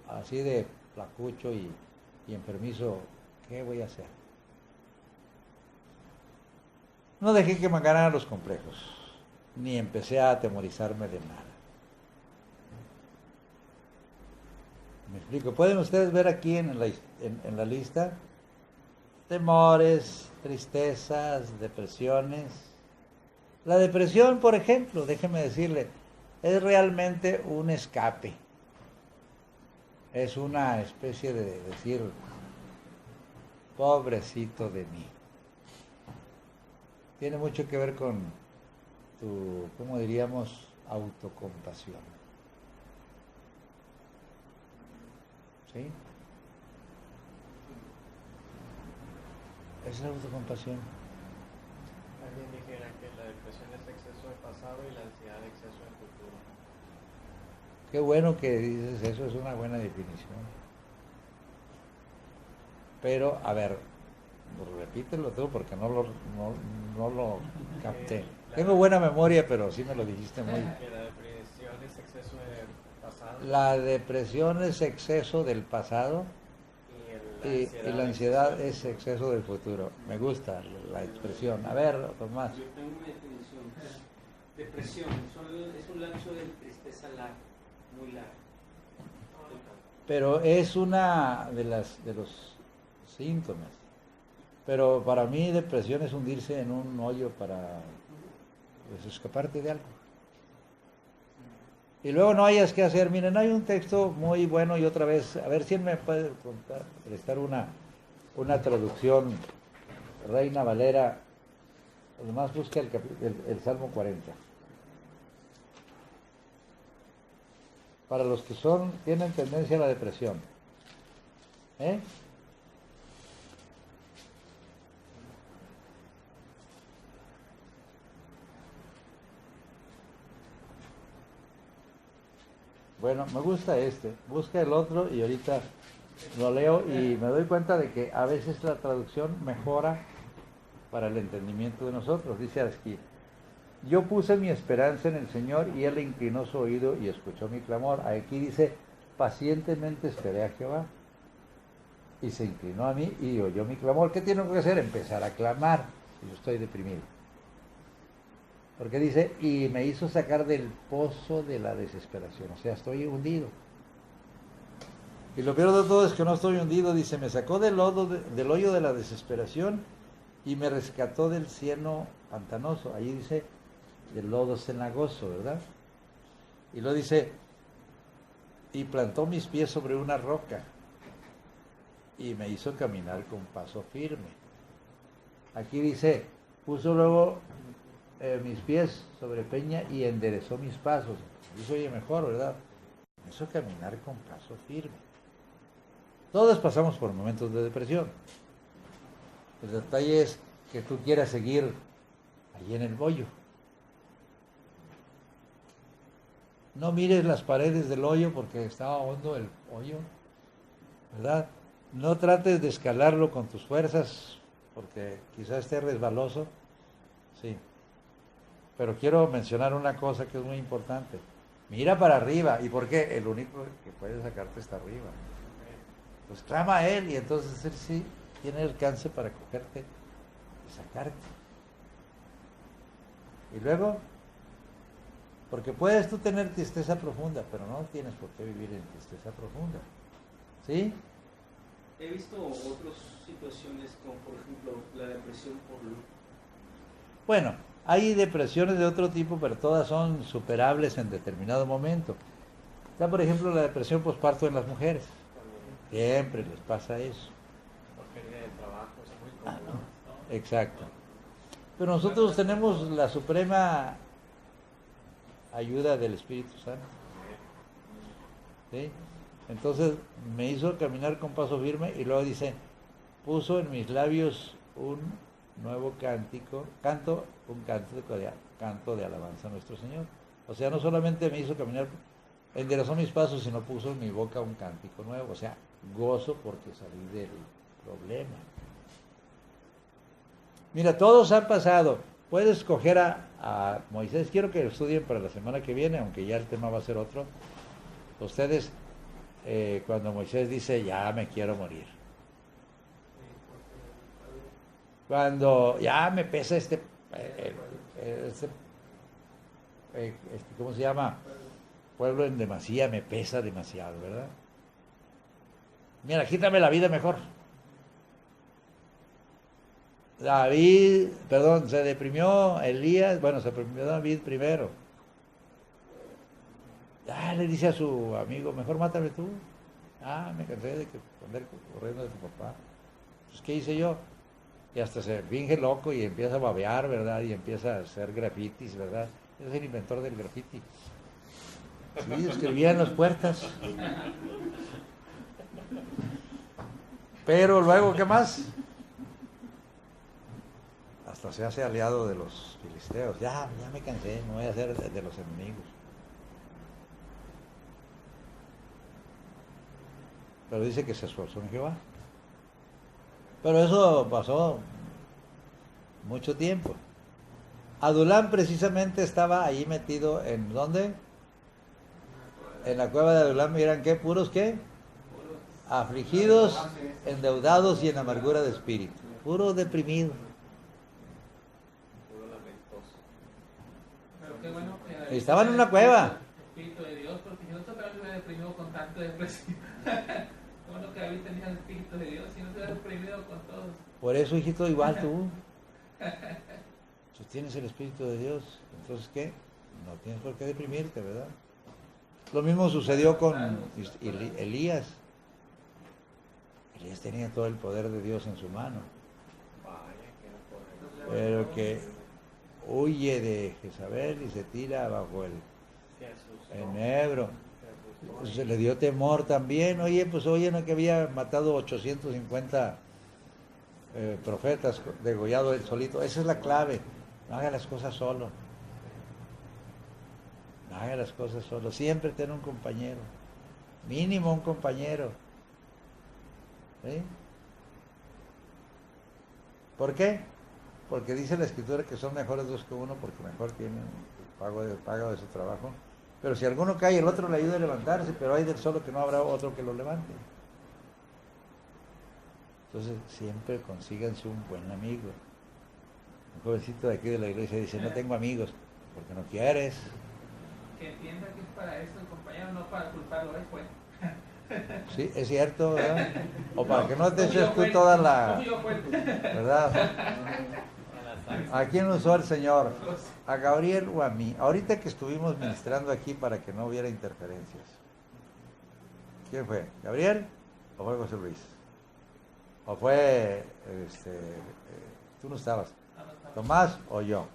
así de placucho y enfermizo, ¿qué voy a hacer? No dejé que me ganaran los complejos, ni empecé a atemorizarme de nada. ¿Me explico? Pueden ustedes ver aquí en la lista temores, tristezas, depresiones. La depresión, por ejemplo, déjeme decirle, es realmente un escape. Es una especie de decir, pobrecito de mí. Tiene mucho que ver con tu, ¿cómo diríamos?, autocompasión. ¿Sí? Es la autocompasión. Alguien dijera que la depresión es exceso de pasado y la ansiedad exceso de futuro. Qué bueno que dices eso, es una buena definición. Pero, a ver, repítelo tú porque no lo capté. Tengo buena memoria, pero sí me lo dijiste muy. Que la depresión es exceso de pasado. La depresión es exceso del pasado y la ansiedad es exceso del futuro. Me gusta la expresión. A ver, Tomás. Yo tengo una definición. Depresión, es un lapso de tristeza largo, muy largo. Pero es una de los síntomas. Pero para mí depresión es hundirse en un hoyo para pues, escaparte de algo. Y luego no hayas que hacer. Miren, hay un texto muy bueno y otra vez, a ver si me puede prestar una traducción, Reina Valera. Además busca el Salmo 40. Para los que tienen tendencia a la depresión. ¿Eh? Bueno, me gusta busca el otro y ahorita lo leo y me doy cuenta de que a veces la traducción mejora para el entendimiento de nosotros. Dice aquí, yo puse mi esperanza en el Señor y Él le inclinó su oído y escuchó mi clamor. Aquí dice, pacientemente esperé a Jehová y se inclinó a mí y oyó mi clamor. ¿Qué tengo que hacer? Empezar a clamar. Y yo estoy deprimido. Porque dice, y me hizo sacar del pozo de la desesperación. O sea, estoy hundido. Y lo peor de todo es que no estoy hundido. Dice, me sacó del hoyo de la desesperación y me rescató del cieno pantanoso. Ahí dice, del lodo cenagoso, ¿verdad? Y luego dice, y plantó mis pies sobre una roca y me hizo caminar con paso firme. Aquí dice, puso luego mis pies sobre peña y enderezó mis pasos. Eso oye mejor, ¿verdad? Me hizo caminar con paso firme. Todos pasamos por momentos de depresión. El detalle es que tú quieras seguir allí en el hoyo. No mires las paredes del hoyo porque estaba hondo el hoyo, ¿verdad? No trates de escalarlo con tus fuerzas porque quizás esté resbaloso. Sí. Pero quiero mencionar una cosa que es muy importante. Mira para arriba. ¿Y por qué? El único que puede sacarte está arriba. Pues clama a Él y entonces Él sí tiene alcance para cogerte y sacarte. Y luego, porque puedes tú tener tristeza profunda, pero no tienes por qué vivir en tristeza profunda. ¿Sí? He visto otras situaciones como por ejemplo la depresión por luto. Bueno, hay depresiones de otro tipo, pero todas son superables en determinado momento. Está, por ejemplo, la depresión posparto en las mujeres. Siempre les pasa eso. Por pérdida de trabajo, es muy común. Exacto. Pero nosotros tenemos la suprema ayuda del Espíritu Santo. ¿Sí? Entonces me hizo caminar con paso firme y luego dice, puso en mis labios un nuevo canto de alabanza a nuestro Señor. O sea, no solamente me hizo caminar, enderezó mis pasos, sino puso en mi boca un cántico nuevo. O sea, gozo porque salí del problema. Mira, todos han pasado. Puedes escoger a Moisés. Quiero que lo estudien para la semana que viene, aunque ya el tema va a ser otro. Ustedes, cuando Moisés dice, ya me quiero morir. Cuando ya me pesa ¿cómo se llama? Pueblo en demasía, me pesa demasiado, ¿verdad? Mira, quítame la vida mejor. Se deprimió Elías, se deprimió David primero. Le dice a su amigo, mejor mátame tú. Me cansé de andar corriendo de tu papá. Pues, ¿qué hice yo? Y hasta se finge loco y empieza a babear, ¿verdad? Y empieza a hacer grafitis, ¿verdad? Es el inventor del grafiti. Sí, escribía en las puertas. Pero luego, ¿qué más? Hasta se hace aliado de los filisteos. Ya me cansé, me voy a hacer de los enemigos. Pero dice que se esforzó en Jehová. Pero eso pasó mucho tiempo. Adulam precisamente estaba ahí metido en ¿dónde? En la cueva de Adulam. Miran qué, puros qué, afligidos, endeudados y en amargura de espíritu. Puro deprimido. Puro lamentoso. Pero qué Estaba en una cueva. Espíritu de Dios, porque si no también me hubiera deprimido con tanto depresión. Todo lo que David tenía el Espíritu de Dios, si no se hubiera deprimido con todos. Por eso, hijito, igual tú. Tú tienes el Espíritu de Dios. Entonces, ¿qué? No tienes por qué deprimirte, ¿verdad? Lo mismo sucedió con Elías. Elías tenía todo el poder de Dios en su mano. Pero que huye de Jezabel y se tira bajo el enebro. Se le dio temor también. Oye, no que había matado 850 profetas, degollado él solito. Esa es la clave. No haga las cosas solo. No haga las cosas solo. Siempre ten un compañero. Mínimo un compañero. ¿Sí? ¿Por qué? Porque dice la Escritura que son mejores dos que uno, porque mejor tienen el pago de su trabajo. Pero si alguno cae, el otro le ayuda a levantarse, pero hay del solo que no habrá otro que lo levante. Entonces siempre consíganse un buen amigo. Un jovencito de aquí de la iglesia dice, no tengo amigos, porque no quieres. Que entienda que es para eso el compañero, no para culparlo después. Sí, es cierto, ¿verdad? O para que no te eches tú toda la... ¿Verdad? ¿A quién usó el Señor? ¿A Gabriel o a mí? Ahorita que estuvimos ministrando aquí para que no hubiera interferencias. ¿Quién fue? ¿Gabriel o fue José Luis? ¿O fue, tú no estabas? ¿Tomás o yo?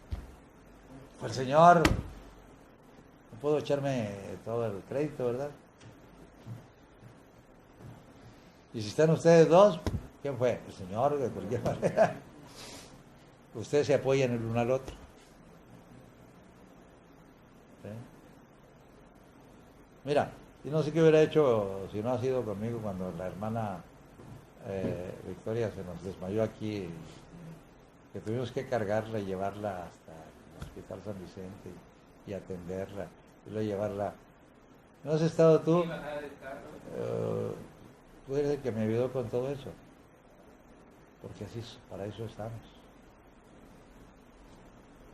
Fue el Señor. No puedo echarme todo el crédito, ¿verdad? Y si están ustedes dos, ¿quién fue? El Señor, de cualquier manera. Ustedes se apoyan el uno al otro. ¿Sí? Mira, y no sé qué hubiera hecho si no ha sido conmigo cuando la hermana Victoria se nos desmayó aquí, que tuvimos que cargarla y llevarla hasta el Hospital San Vicente y atenderla, y luego llevarla. ¿No has estado tú? Tú eres el que me ayudó con todo eso, porque así, para eso estamos.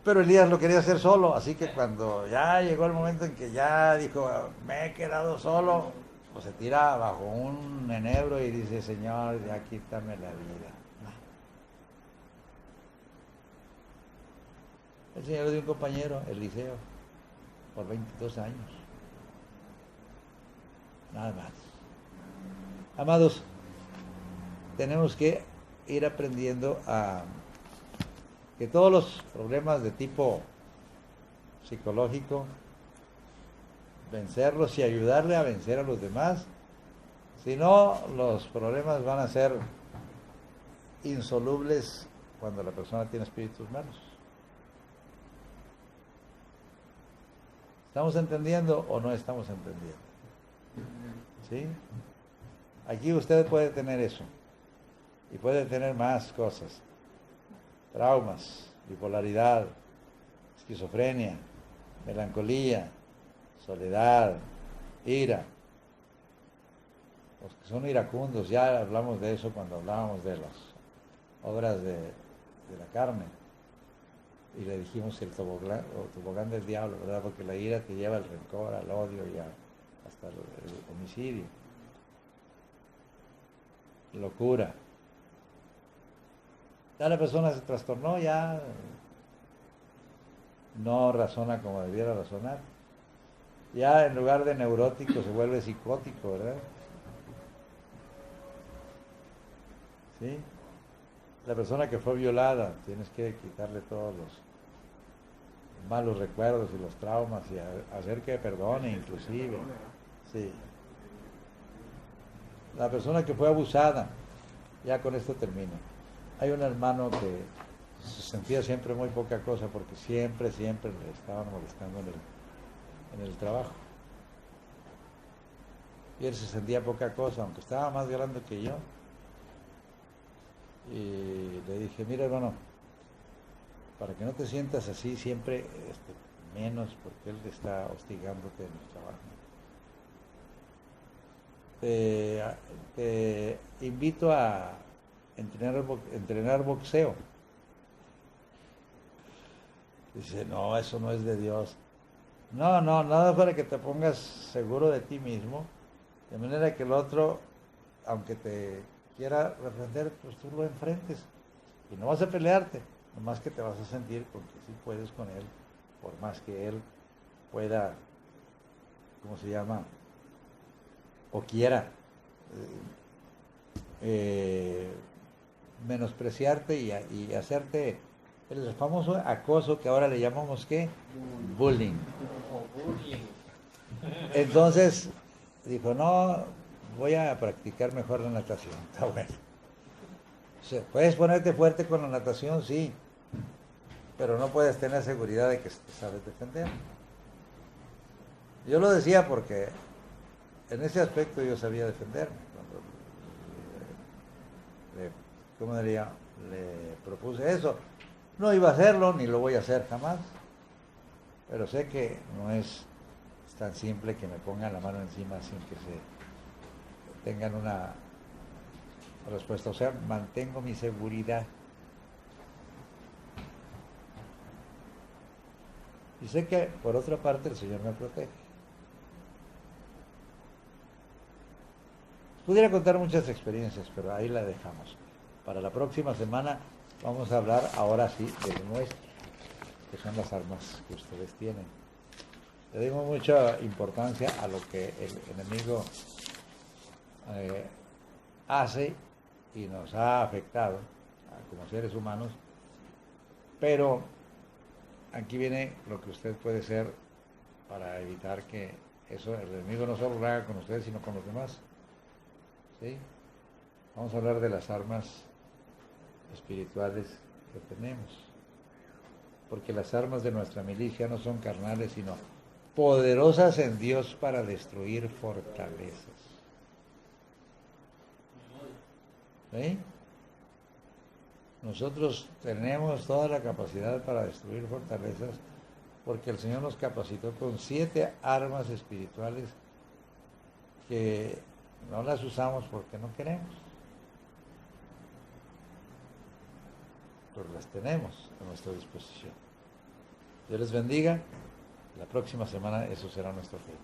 Pero Elías lo quería hacer solo, así que cuando ya llegó el momento en que ya dijo, me he quedado solo, pues se tira bajo un enebro y dice, Señor, ya quítame la vida. El Señor le dio un compañero, Eliseo, por 22 años. Nada más. Amados, tenemos que ir aprendiendo a que todos los problemas de tipo psicológico, vencerlos y ayudarle a vencer a los demás. Si no, los problemas van a ser insolubles cuando la persona tiene espíritus malos. ¿Estamos entendiendo o no estamos entendiendo? ¿Sí? Aquí usted puede tener eso. Y puede tener más cosas. Traumas, bipolaridad, esquizofrenia, melancolía, soledad, ira. Los que son iracundos, ya hablamos de eso cuando hablábamos de las obras de la carne. Y le dijimos el tobogán del diablo, ¿verdad? Porque la ira te lleva al rencor, al odio y hasta el homicidio. Locura. Ya la persona se trastornó, ya no razona como debiera razonar. Ya en lugar de neurótico se vuelve psicótico, ¿verdad? ¿Sí? La persona que fue violada, tienes que quitarle todos los malos recuerdos y los traumas y hacer que perdone inclusive. Sí. La persona que fue abusada, ya con esto termino. Hay un hermano que se sentía siempre muy poca cosa porque siempre le estaban molestando en el trabajo. Y él se sentía poca cosa, aunque estaba más grande que yo. Y le dije, mira hermano, para que no te sientas así siempre menos, porque él está hostigándote en el trabajo. Te invito a entrenar boxeo. Dice, no, eso no es de Dios. No, no, nada para que te pongas seguro de ti mismo, de manera que el otro, aunque te quiera reprender, pues tú lo enfrentes. Y no vas a pelearte, nomás que te vas a sentir con que sí puedes con él, por más que él pueda, ¿cómo se llama? O quiera menospreciarte y hacerte el famoso acoso que ahora le llamamos ¿qué? Bullying. O bullying. Entonces dijo, no, voy a practicar mejor la natación. Está bueno. O sea, puedes ponerte fuerte con la natación, sí, pero no puedes tener seguridad de que te sabes defender. Yo lo decía porque en ese aspecto yo sabía defenderme. Cuando ¿cómo diría? Le propuse eso. No iba a hacerlo, ni lo voy a hacer jamás. Pero sé que no es tan simple que me pongan la mano encima sin que se tengan una respuesta. O sea, mantengo mi seguridad. Y sé que, por otra parte, el Señor me protege. Pudiera contar muchas experiencias, pero ahí la dejamos. Para la próxima semana vamos a hablar ahora sí de lo nuestro, que son las armas que ustedes tienen. Le dimos mucha importancia a lo que el enemigo hace y nos ha afectado como seres humanos, pero aquí viene lo que usted puede hacer para evitar que eso, el enemigo no solo lo haga con ustedes, sino con los demás. ¿Sí? Vamos a hablar de las armas espirituales que tenemos, porque las armas de nuestra milicia no son carnales, sino poderosas en Dios para destruir fortalezas. ¿Sí? Nosotros tenemos toda la capacidad para destruir fortalezas, porque el Señor nos capacitó con 7 armas espirituales que no las usamos porque no queremos, pero las tenemos a nuestra disposición. Dios les bendiga. La próxima semana eso será nuestro fin.